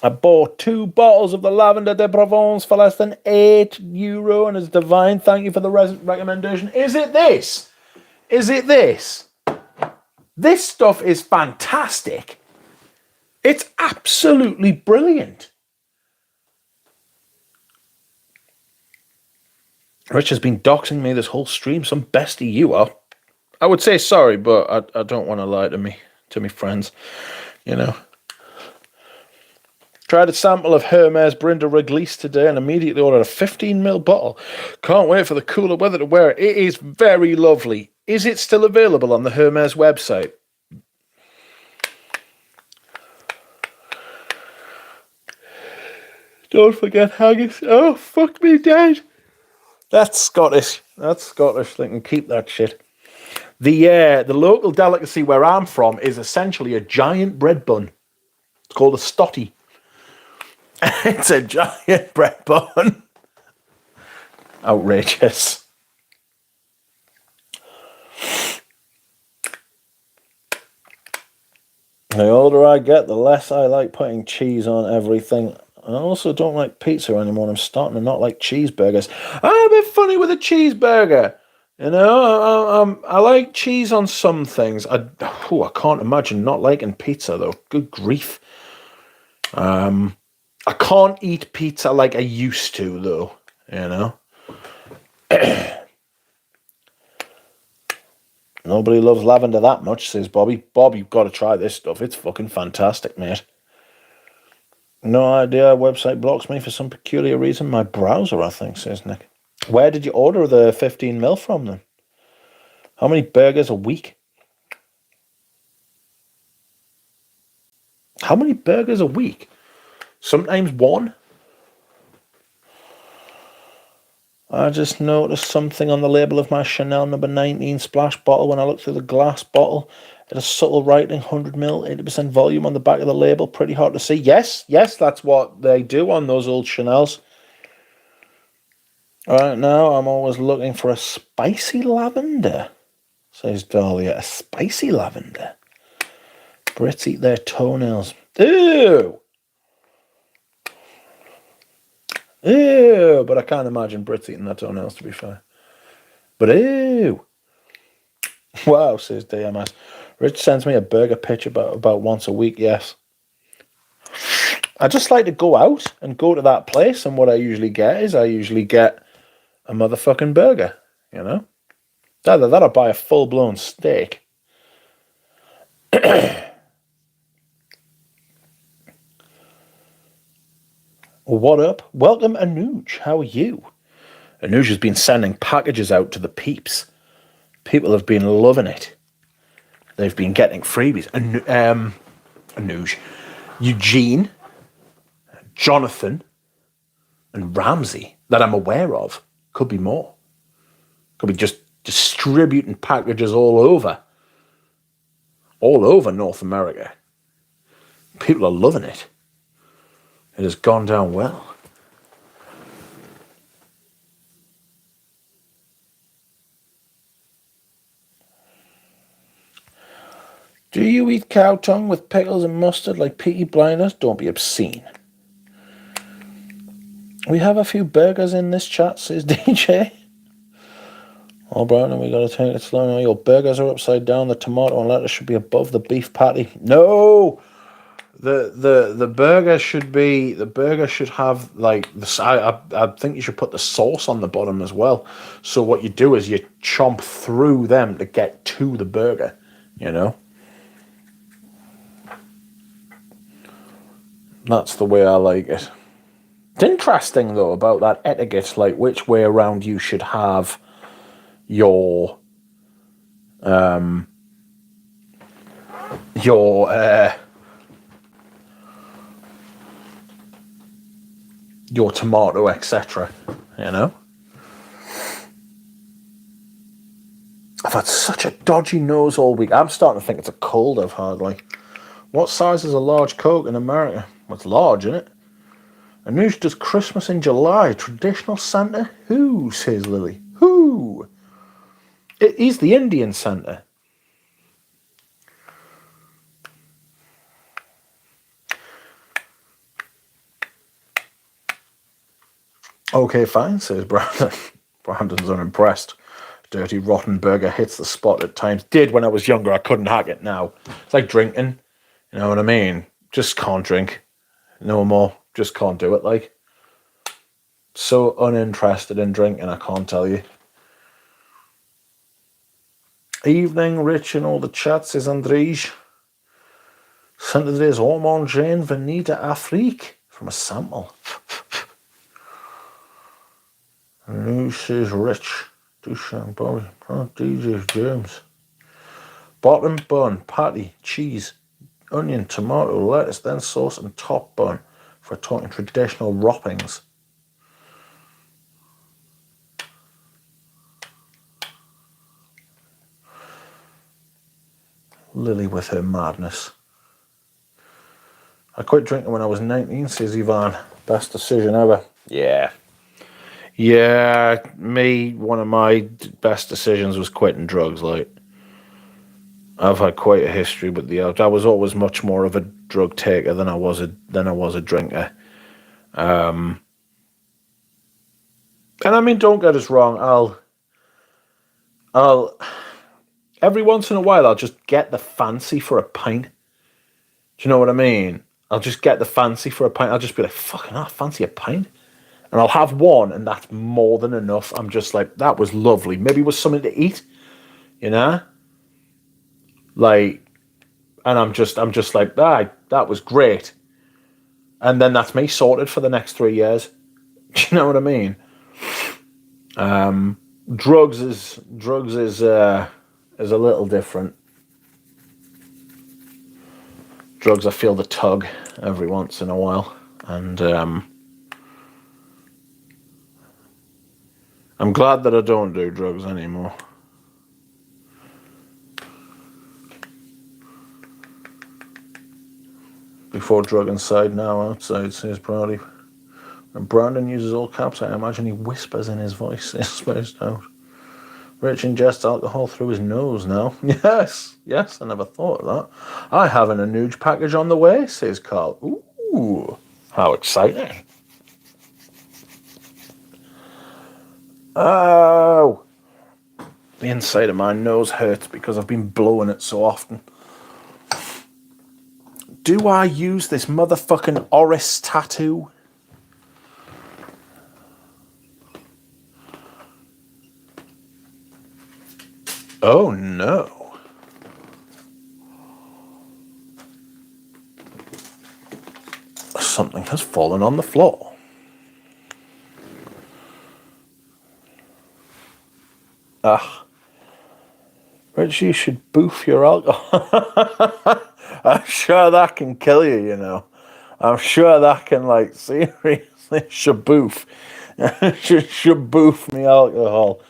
I bought 2 bottles of the Lavender de Provence for less than €8 and it's divine. Thank you for the recommendation. Is it this? Is it this? This stuff is fantastic. It's absolutely brilliant. Rich has been doxing me this whole stream. Some bestie you are. I would say sorry, but I don't want to lie to me friends. You know. Tried a sample of Hermes Brindle Réglisse today and immediately ordered a 15ml bottle. Can't wait for the cooler weather to wear it. It is very lovely. Is it still available on the Hermes website? Don't forget haggis. Oh, fuck me dead. That's Scottish. That's Scottish. They can keep that shit. The local delicacy where I'm from is essentially a giant bread bun. It's called a stotty. It's a giant bread bun. Outrageous. The older I get, the less I like putting cheese on everything. I also don't like pizza anymore. I'm starting to not like cheeseburgers. I'm a bit funny with a cheeseburger. You know, I like cheese on some things. I can't imagine not liking pizza, though. Good grief. I can't eat pizza like I used to, though. You know? Nobody loves lavender that much, says Bobby. Bob, you've got to try this stuff. It's fucking fantastic, mate. No idea. Website blocks me for some peculiar reason. My browser, I think, says Nick. Where did you order the 15ml from, then? How many burgers a week? How many burgers a week? Sometimes one. I just noticed something on the label of my Chanel number 19 splash bottle when I looked through the glass bottle. It has subtle writing, 100ml, 80% volume on the back of the label. Pretty hard to see. Yes, that's what they do on those old Chanels. Right now, I'm always looking for a spicy lavender, says Dahlia. A spicy lavender. Brits eat their toenails. Ew! Ew! But I can't imagine Brits eating their toenails, to be fair. But ew! Wow, says DMS. Rich sends me a burger pitch about once a week, yes. I just like to go out and go to that place, and what I usually get is a motherfucking burger, you know? Either that or buy a full-blown steak. What up? Welcome, Anuj. How are you? Anuj has been sending packages out to the peeps. People have been loving it. They've been getting freebies. Anuj, Eugene, Jonathan, and Ramsey that I'm aware of. Could be more. Could be just distributing packages all over North America. People are loving it. It has gone down well. Do you eat cow tongue with pickles and mustard like Peaky Blinders? Don't be obscene. We have a few burgers in this chat, says DJ. Oh, Brandon, we gotta take it slow now. Your burgers are upside down. The tomato and lettuce should be above the beef patty. No, the burger should be. The burger should have like the. I think you should put the sauce on the bottom as well. So what you do is you chomp through them to get to the burger. You know. That's the way I like it. It's interesting though about that etiquette, like which way around you should have your tomato, etc. You know? I've had such a dodgy nose all week. I'm starting to think it's a cold I've had. Like, what size is a large Coke in America? Well, it's large, isn't it? Anuj does Christmas in July. Traditional Santa? Who, says Lily? Who? He's the Indian Santa. Okay, fine, says Brandon. Brandon's unimpressed. Dirty, rotten burger hits the spot at times. Did when I was younger. I couldn't hack it now. It's like drinking. You know what I mean? Just can't drink. No more. Just can't do it, like. So uninterested in drinking, I can't tell you. Evening, Rich, and all the chats, says Andrej. Santa today's Hormone Jane Venita Afrique from a sample. New says Rich. Dushan Bobby. DJ James. Bottom bun, patty, cheese, onion, tomato, lettuce, then sauce, and top bun for talking traditional wrappings. Lily with her madness. I quit drinking when I was 19, says Ivan. Best decision ever. Yeah. Yeah, one of my best decisions was quitting drugs. Like, I've had quite a history with I was always much more of a drug taker than I was a drinker. And I mean, don't get us wrong. I'll every once in a while I'll just get the fancy for a pint. Do you know what I mean? I'll just get the fancy for a pint. I'll just be like, fucking hell, fancy a pint. And I'll have one, and that's more than enough. I'm just like, that was lovely. Maybe it was something to eat, you know? Like, and I'm just like, that was great. And then that's me sorted for the next 3 years. Do you know what I mean? Drugs is a little different. Drugs, I feel the tug every once in a while, and I'm glad that I don't do drugs anymore. Before drug inside, now outside, says Brody. When Brandon uses all caps, I imagine he whispers in his voice. It's spaced out. Rich ingests alcohol through his nose now. Yes, I never thought of that. I have an Anuj package on the way, says Carl. Ooh, how exciting. Oh, the inside of my nose hurts because I've been blowing it so often. Do I use this motherfucking Oris tattoo? Oh no. Something has fallen on the floor. Ah, Rich, you should boof your alcohol. I'm sure that can kill you, you know. I'm sure that can, like, seriously, shaboof. Shaboof me alcohol.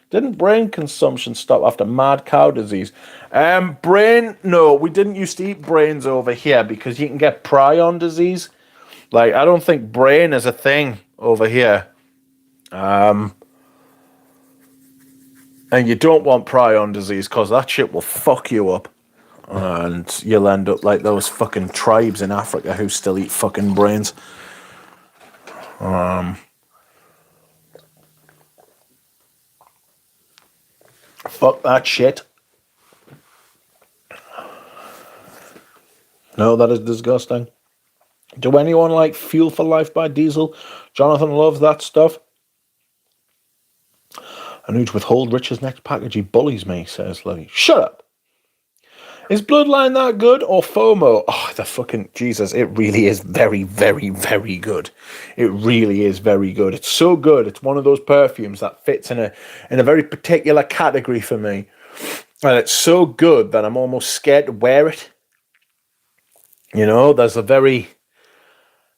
Didn't brain consumption stop after mad cow disease? Brain, no, we didn't used to eat brains over here because you can get prion disease. Like, I don't think brain is a thing over here. And you don't want prion disease because that shit will fuck you up. And you'll end up like those fucking tribes in Africa who still eat fucking brains. Fuck that shit. No, that is disgusting. Do anyone like Fuel for Life by Diesel? Jonathan loves that stuff. And who'd withhold Richard's next package? He bullies me, says Lily. Shut up. Is Bloodline that good or FOMO? Oh, the fucking Jesus! It really is very, very, very good. It really is very good. It's so good. It's one of those perfumes that fits in a very particular category for me, and it's so good that I'm almost scared to wear it. You know, there's a very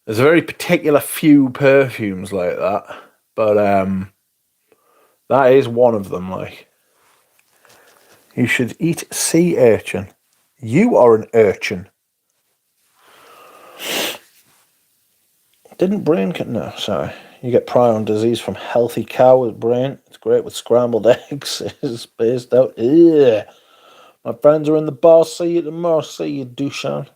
particular few perfumes like that, but that is one of them. Like, you should eat sea urchin. You are an urchin. Didn't brain... No, sorry. You get prion disease from healthy cow with brain. It's great with scrambled eggs. It's spaced out. Ugh. My friends are in the bar. See you tomorrow. See you, Dushan.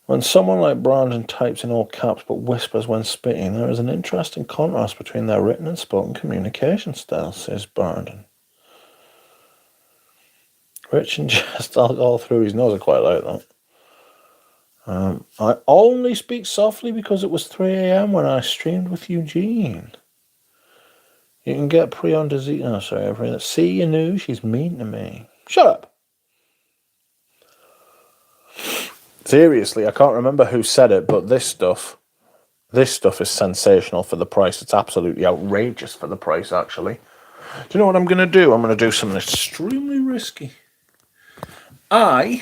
When someone like Brandon types in all caps but whispers when speaking, there is an interesting contrast between their written and spoken communication styles, says Brandon. Rich and just all through his nose. I quite like that. I only speak softly because it was 3 a.m. when I streamed with Eugene. You can get prion disease. Oh, sorry, everyone. See, you knew she's mean to me. Shut up. Seriously, I can't remember who said it, but this stuff is sensational for the price. It's absolutely outrageous for the price, actually. Do you know what I'm going to do? I'm going to do something extremely risky. I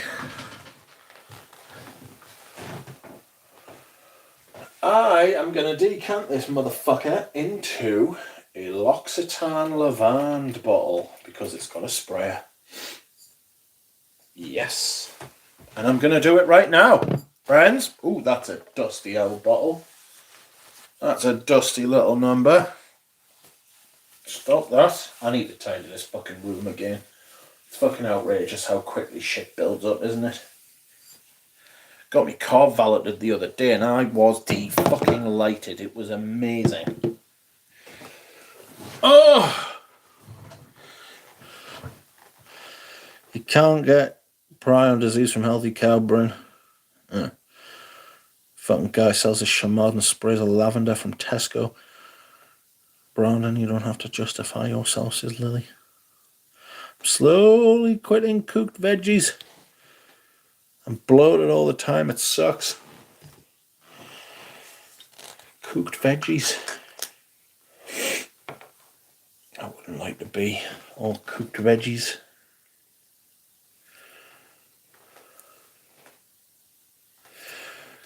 am going to decant this motherfucker into a L'Occitane Lavande bottle because it's got a sprayer. Yes. And I'm going to do it right now, friends. Ooh, that's a dusty old bottle. That's a dusty little number. Stop that. I need to tidy this fucking room again. It's fucking outrageous how quickly shit builds up, isn't it? Got me car valeted the other day and I was fucking lighted. It was amazing. Oh! You can't get prion disease from healthy cow brain. Fucking guy sells a chamade and sprays of lavender from Tesco. Brandon, you don't have to justify yourself, says Lily. I'm slowly quitting cooked veggies. I'm bloated all the time. It sucks. Cooked veggies. I wouldn't like to be all cooked veggies.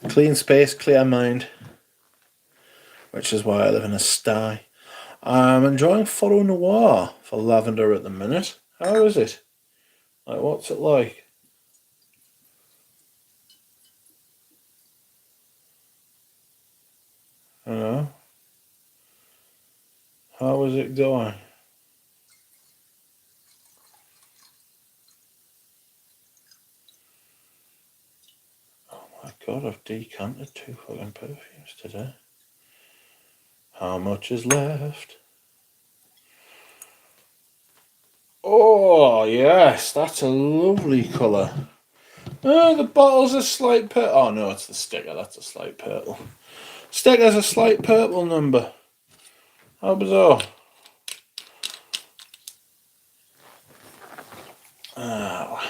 Clean space, clear mind. Which is why I live in a sty. I'm enjoying Foro Noir for lavender at the minute. How is it? Like, what's it like? You know? How is it going? Oh my god, I've decanted 2 fucking perfumes today. How much is left? Oh, yes, that's a lovely colour. Oh, the bottle's a slight purple. Oh, no, it's the sticker. That's a slight purple. Sticker's a slight purple number. How bizarre. Oh.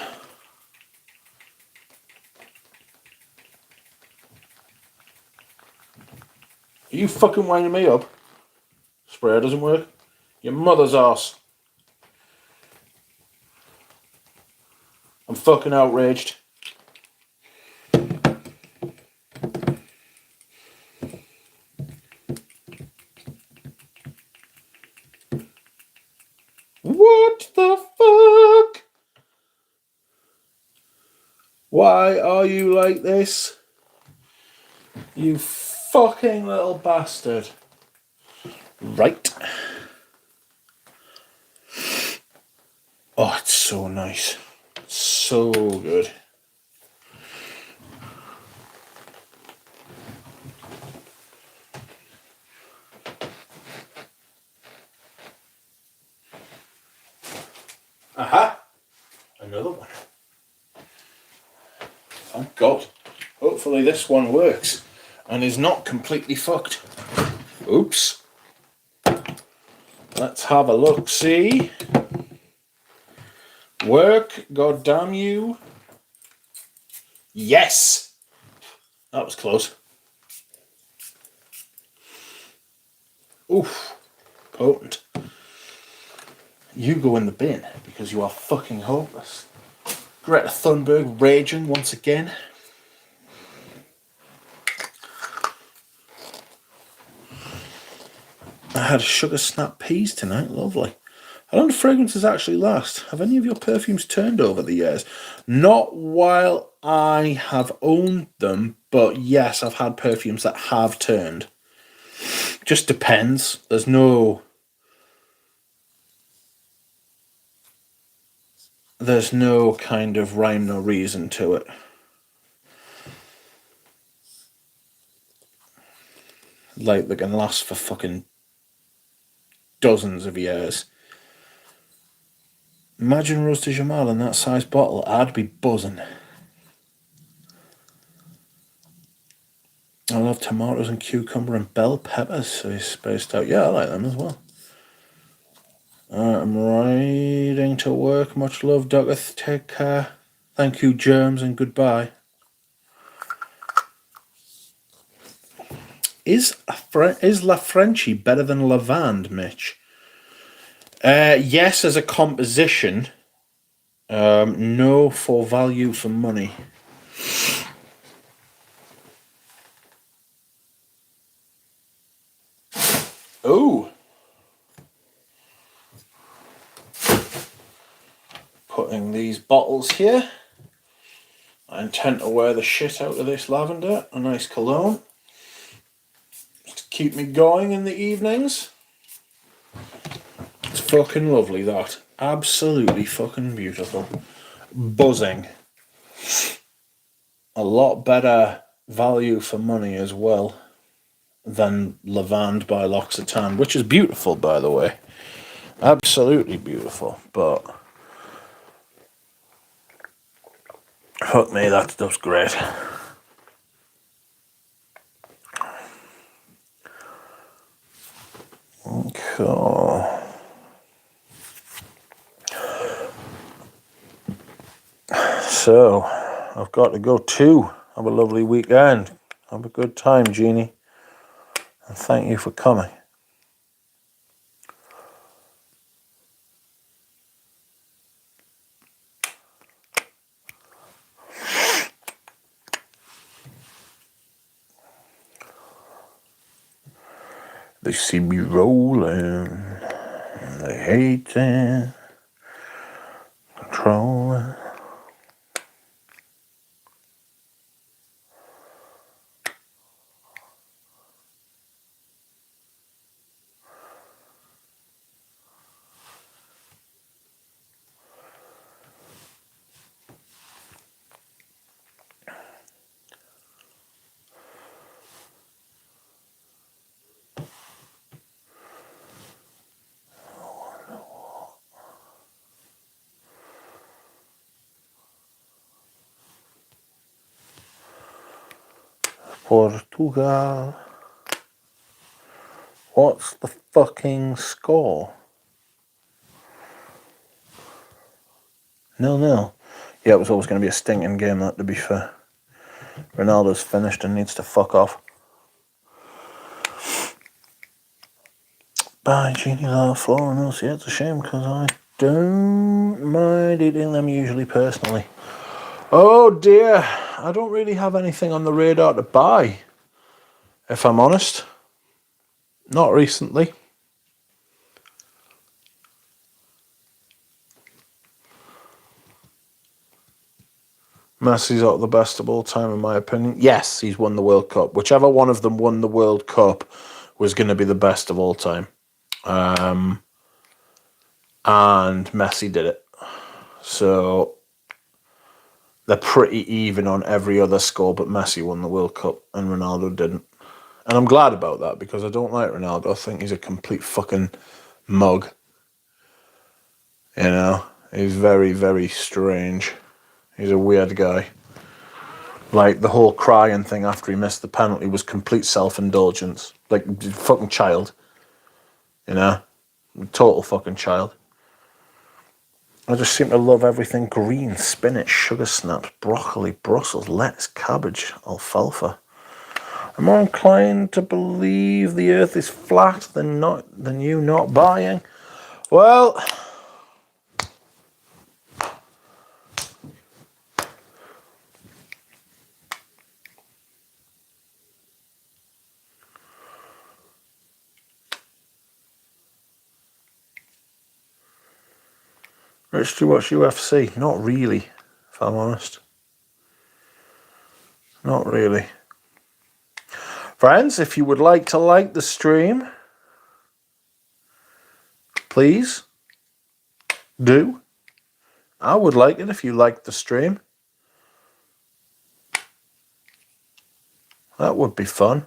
Are you fucking winding me up? Sprayer doesn't work? Your mother's arse. I'm fucking outraged. What the fuck? Why are you like this? You fucking little bastard. Right. Oh, it's so nice. So good. Aha! Another one. Thank God. Hopefully this one works and is not completely fucked. Oops. Let's have a look, see. Work, god damn you. Yes! That was close. Oof. Potent. You go in the bin because you are fucking hopeless. Greta Thunberg raging once again. I had sugar snap peas tonight, lovely. How long do fragrances actually last? Have any of your perfumes turned over the years? Not while I have owned them, but yes, I've had perfumes that have turned. Just depends. There's no kind of rhyme, no reason to it. Like, they can last for fucking dozens of years. Imagine Rose de Jamal in that size bottle. I'd be buzzing. I love tomatoes and cucumber and bell peppers, so he's spaced out. Yeah, I like them as well. I'm riding to work. Much love, Douglas. Take care. Thank you, germs, and goodbye. Is La Frenchie better than Lavande, Mitch? Yes, as a composition. No, for value for money. Oh. Putting these bottles here. I intend to wear the shit out of this lavender. A nice cologne. Just to keep me going in the evenings. It's fucking lovely, that. Absolutely fucking beautiful. Buzzing. A lot better value for money as well than Lavande by L'Occitane, which is beautiful, by the way. Absolutely beautiful, but fuck me, that stuff's great. Okay. So, I've got to go too. Have a lovely weekend. Have a good time, Jeannie. And thank you for coming. They see me rolling. They hate it. Controlling. Portugal. What's the fucking score? 0-0. Yeah, it was always going to be a stinking game, that, to be fair. Ronaldo's finished and needs to fuck off. By Genie Love Floor and else, yeah, it's a shame because I don't mind eating them usually personally. Oh dear, I don't really have anything on the radar to buy, if I'm honest. Not recently. Messi's not the best of all time, in my opinion. Yes, he's won the World Cup. Whichever one of them won the World Cup was going to be the best of all time. And Messi did it. So they're pretty even on every other score, but Messi won the World Cup and Ronaldo didn't. And I'm glad about that because I don't like Ronaldo. I think he's a complete fucking mug. You know, he's very, very strange. He's a weird guy. Like, the whole crying thing after he missed the penalty was complete self-indulgence. Like, fucking child. You know? Total fucking child. I just seem to love everything green. Spinach, sugar snaps, broccoli, Brussels, lettuce, cabbage, alfalfa. I'm more inclined to believe the earth is flat than you not buying. Well... Rich, do you watch UFC? Not really, if I'm honest. Not really. Friends, if you would like to like the stream, please do. I would like it if you liked the stream. That would be fun.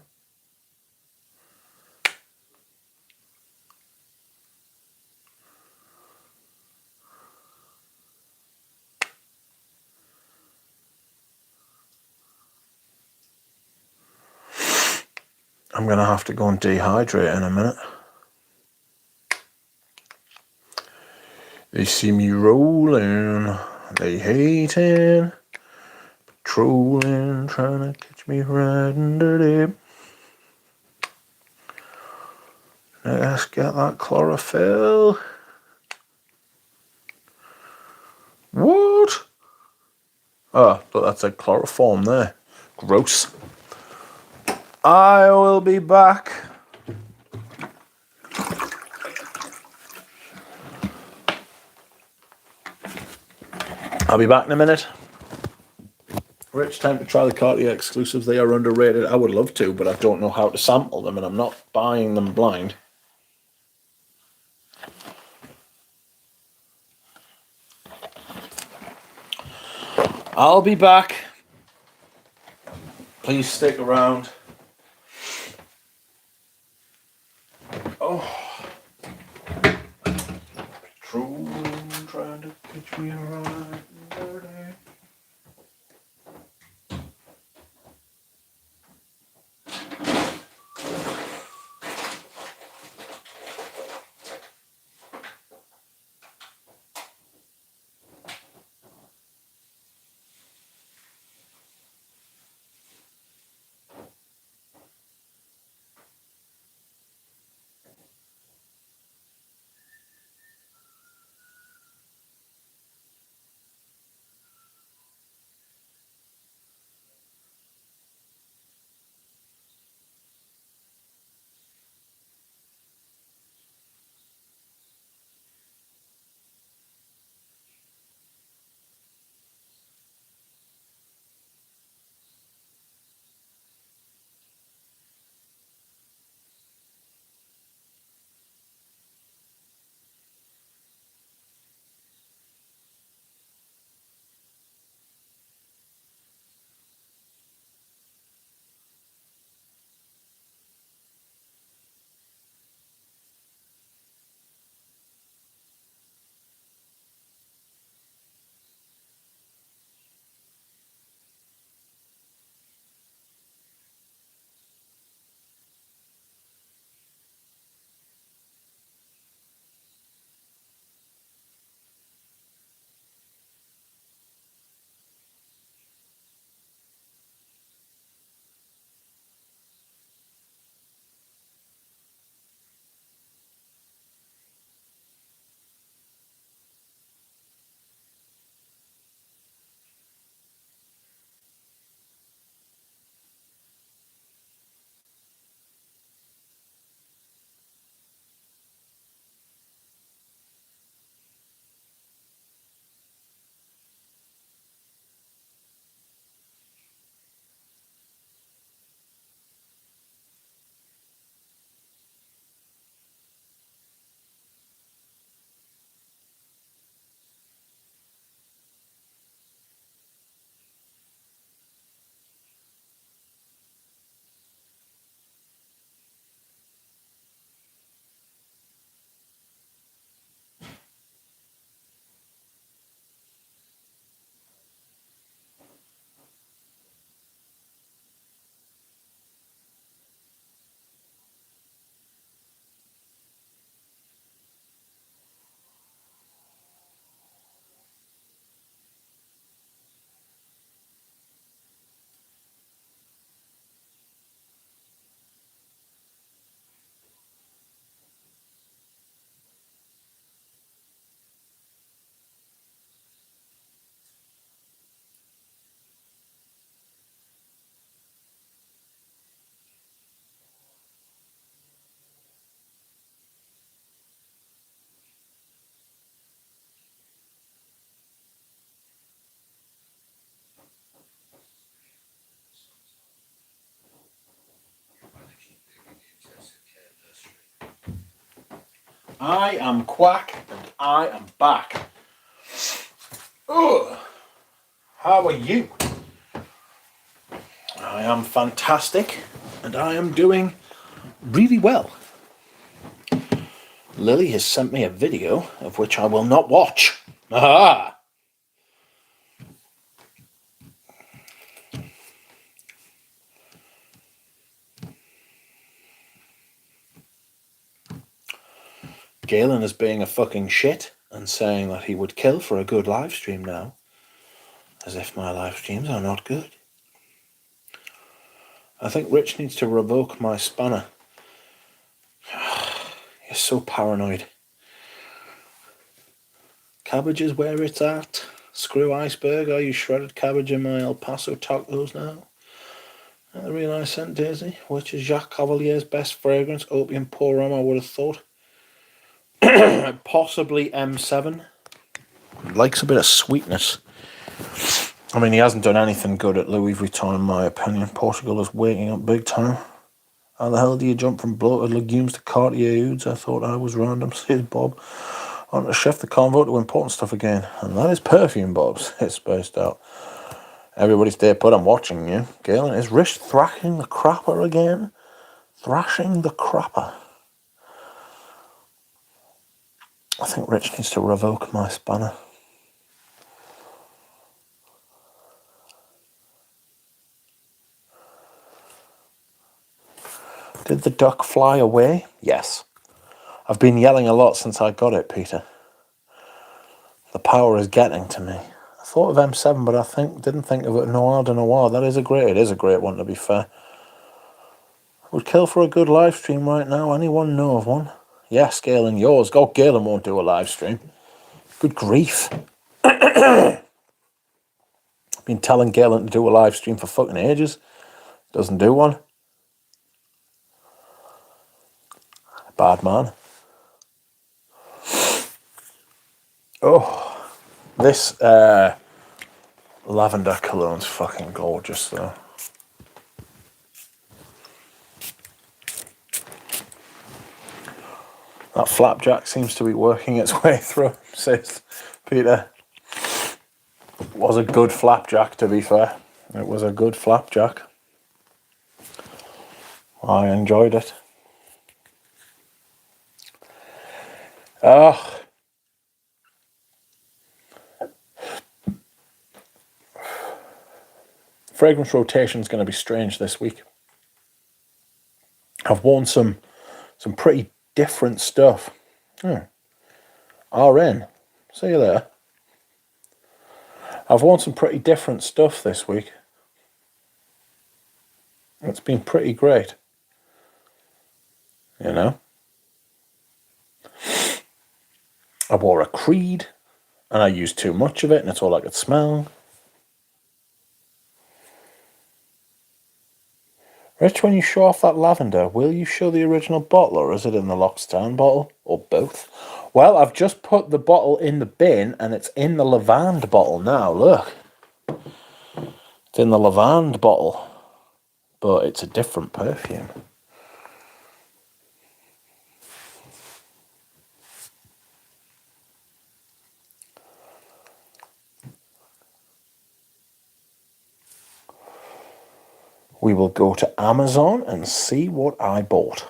I'm going to have to go and dehydrate in a minute. They see me rolling, they hating, patrolling, trying to catch me riding dirty. Let's get that chlorophyll. What? Oh, but that's a chloroform there. Gross. I will be back. I'll be back in a minute. Rich, time to try the Cartier exclusives. They are underrated. I would love to, but I don't know how to sample them, and I'm not buying them blind. I'll be back. Please stick around. Oh. Patrol trying to catch me around dirty. I am Quack and I am back. Oh, how are you? I am fantastic and I am doing really well. Lily has sent me a video of which I will not watch. Aha! Galen is being a fucking shit and saying that he would kill for a good live stream now. As if my live streams are not good. I think Rich needs to revoke my spanner. You're so paranoid. Cabbage is where it's at. Screw iceberg. Are you shredded cabbage in my El Paso tacos now? The real I sent Daisy, which is Jacques Cavalier's best fragrance. Opium Pour Homme, I would have thought. Possibly M7. Likes a bit of sweetness. I mean, he hasn't done anything good at Louis Vuitton, in my opinion. Portugal is waking up big time. How the hell do you jump from bloated legumes to Cartier Ouds? I thought I was random, says Bob. On to shift the convo to important stuff again. And that is perfume, Bob's. It's spaced out. Everybody stay put, I'm watching you. Galen, is Rich thrashing the crapper again? Thrashing the crapper. I think Rich needs to revoke my spanner. Did the duck fly away? Yes. I've been yelling a lot since I got it, Peter. The power is getting to me. I thought of M7, but I didn't think of it. Noir de Noir. It is a great one, to be fair. Would kill for a good live stream right now. Anyone know of one? Yes, Galen, yours. God, Galen won't do a live stream. Good grief. I've been telling Galen to do a live stream for fucking ages. Doesn't do one. Bad man. Oh, this lavender cologne's fucking gorgeous, though. That flapjack seems to be working its way through, says Peter. It was a good flapjack, to be fair. It was a good flapjack. I enjoyed it. Fragrance rotation is going to be strange this week. I've worn some pretty different stuff. RN, see you there. I've worn some pretty different stuff this week. It's been pretty great. You know? I wore a Creed, and I used too much of it, and it's all I could smell. Rich, when you show off that lavender, will you show the original bottle, or is it in the Lockstown bottle, or both? Well, I've just put the bottle in the bin, and it's in the Lavande bottle now, look. It's in the Lavande bottle, but it's a different perfume. We will go to Amazon and see what I bought.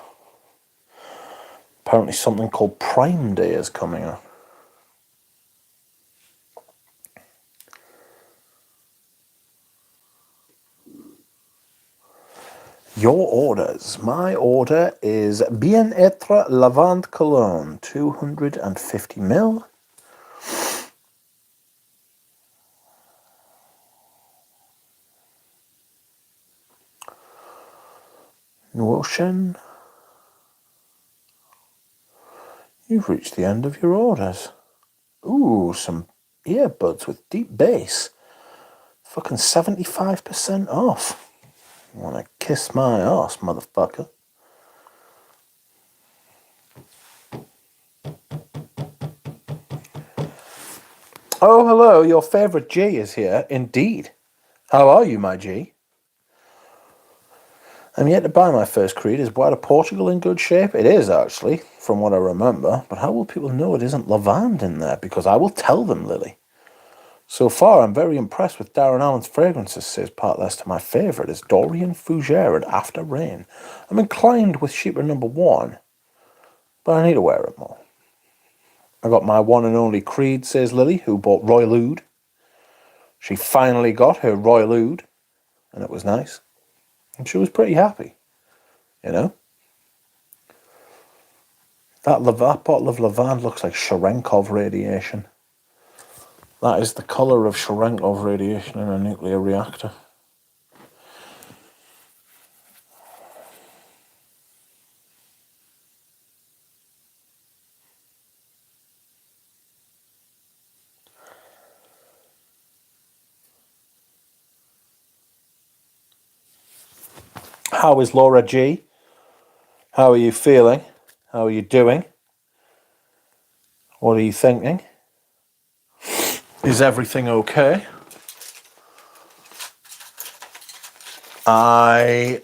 Apparently something called Prime Day is coming up. Your orders. My order is Bien-Être Lavande Cologne, 250 ml. Notion. You've reached the end of your orders. Ooh, some earbuds with deep bass. Fucking 75% off. You wanna kiss my ass, motherfucker. Oh, hello, your favourite G is here, indeed. How are you, my G? I'm yet to buy my first creed. Is White of Portugal in good shape? It is, actually, from what I remember. But how will people know it isn't lavande in there? Because I will tell them, Lily. So far, I'm very impressed with Darren Allen's fragrances, says Partlester. My favourite is Dorian Fougere and After Rain. I'm inclined with Sheeper number 1, but I need to wear it more. I got my one and only creed, says Lily, who bought Royal Oud. She finally got her Royal Oud, and it was nice. And she was pretty happy, you know. That bottle of lavande looks like Cherenkov radiation. That is the colour of Cherenkov radiation in a nuclear reactor. How is Laura G? How are you feeling? How are you doing? What are you thinking? Is everything okay? I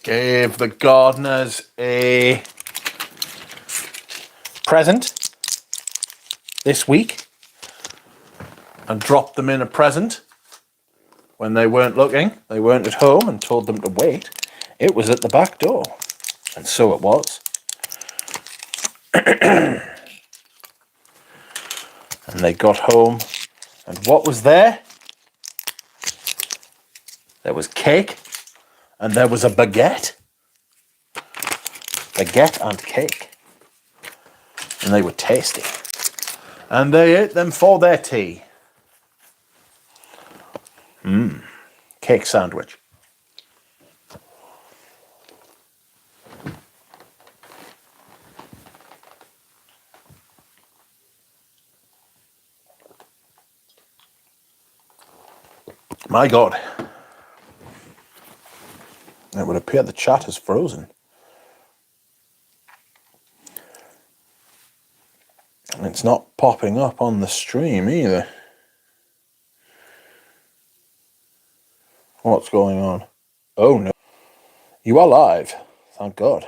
gave the gardeners a present this week and dropped them in a present when they weren't looking. They weren't at home and told them to wait. It was at the back door. And so it was. And they got home. And what was there? There was cake. And there was a baguette. Baguette and cake. And they were tasty. And they ate them for their tea. Cake sandwich. My God. It would appear the chat is frozen. And it's not popping up on the stream either. What's going on? Oh no. You are live. Thank God.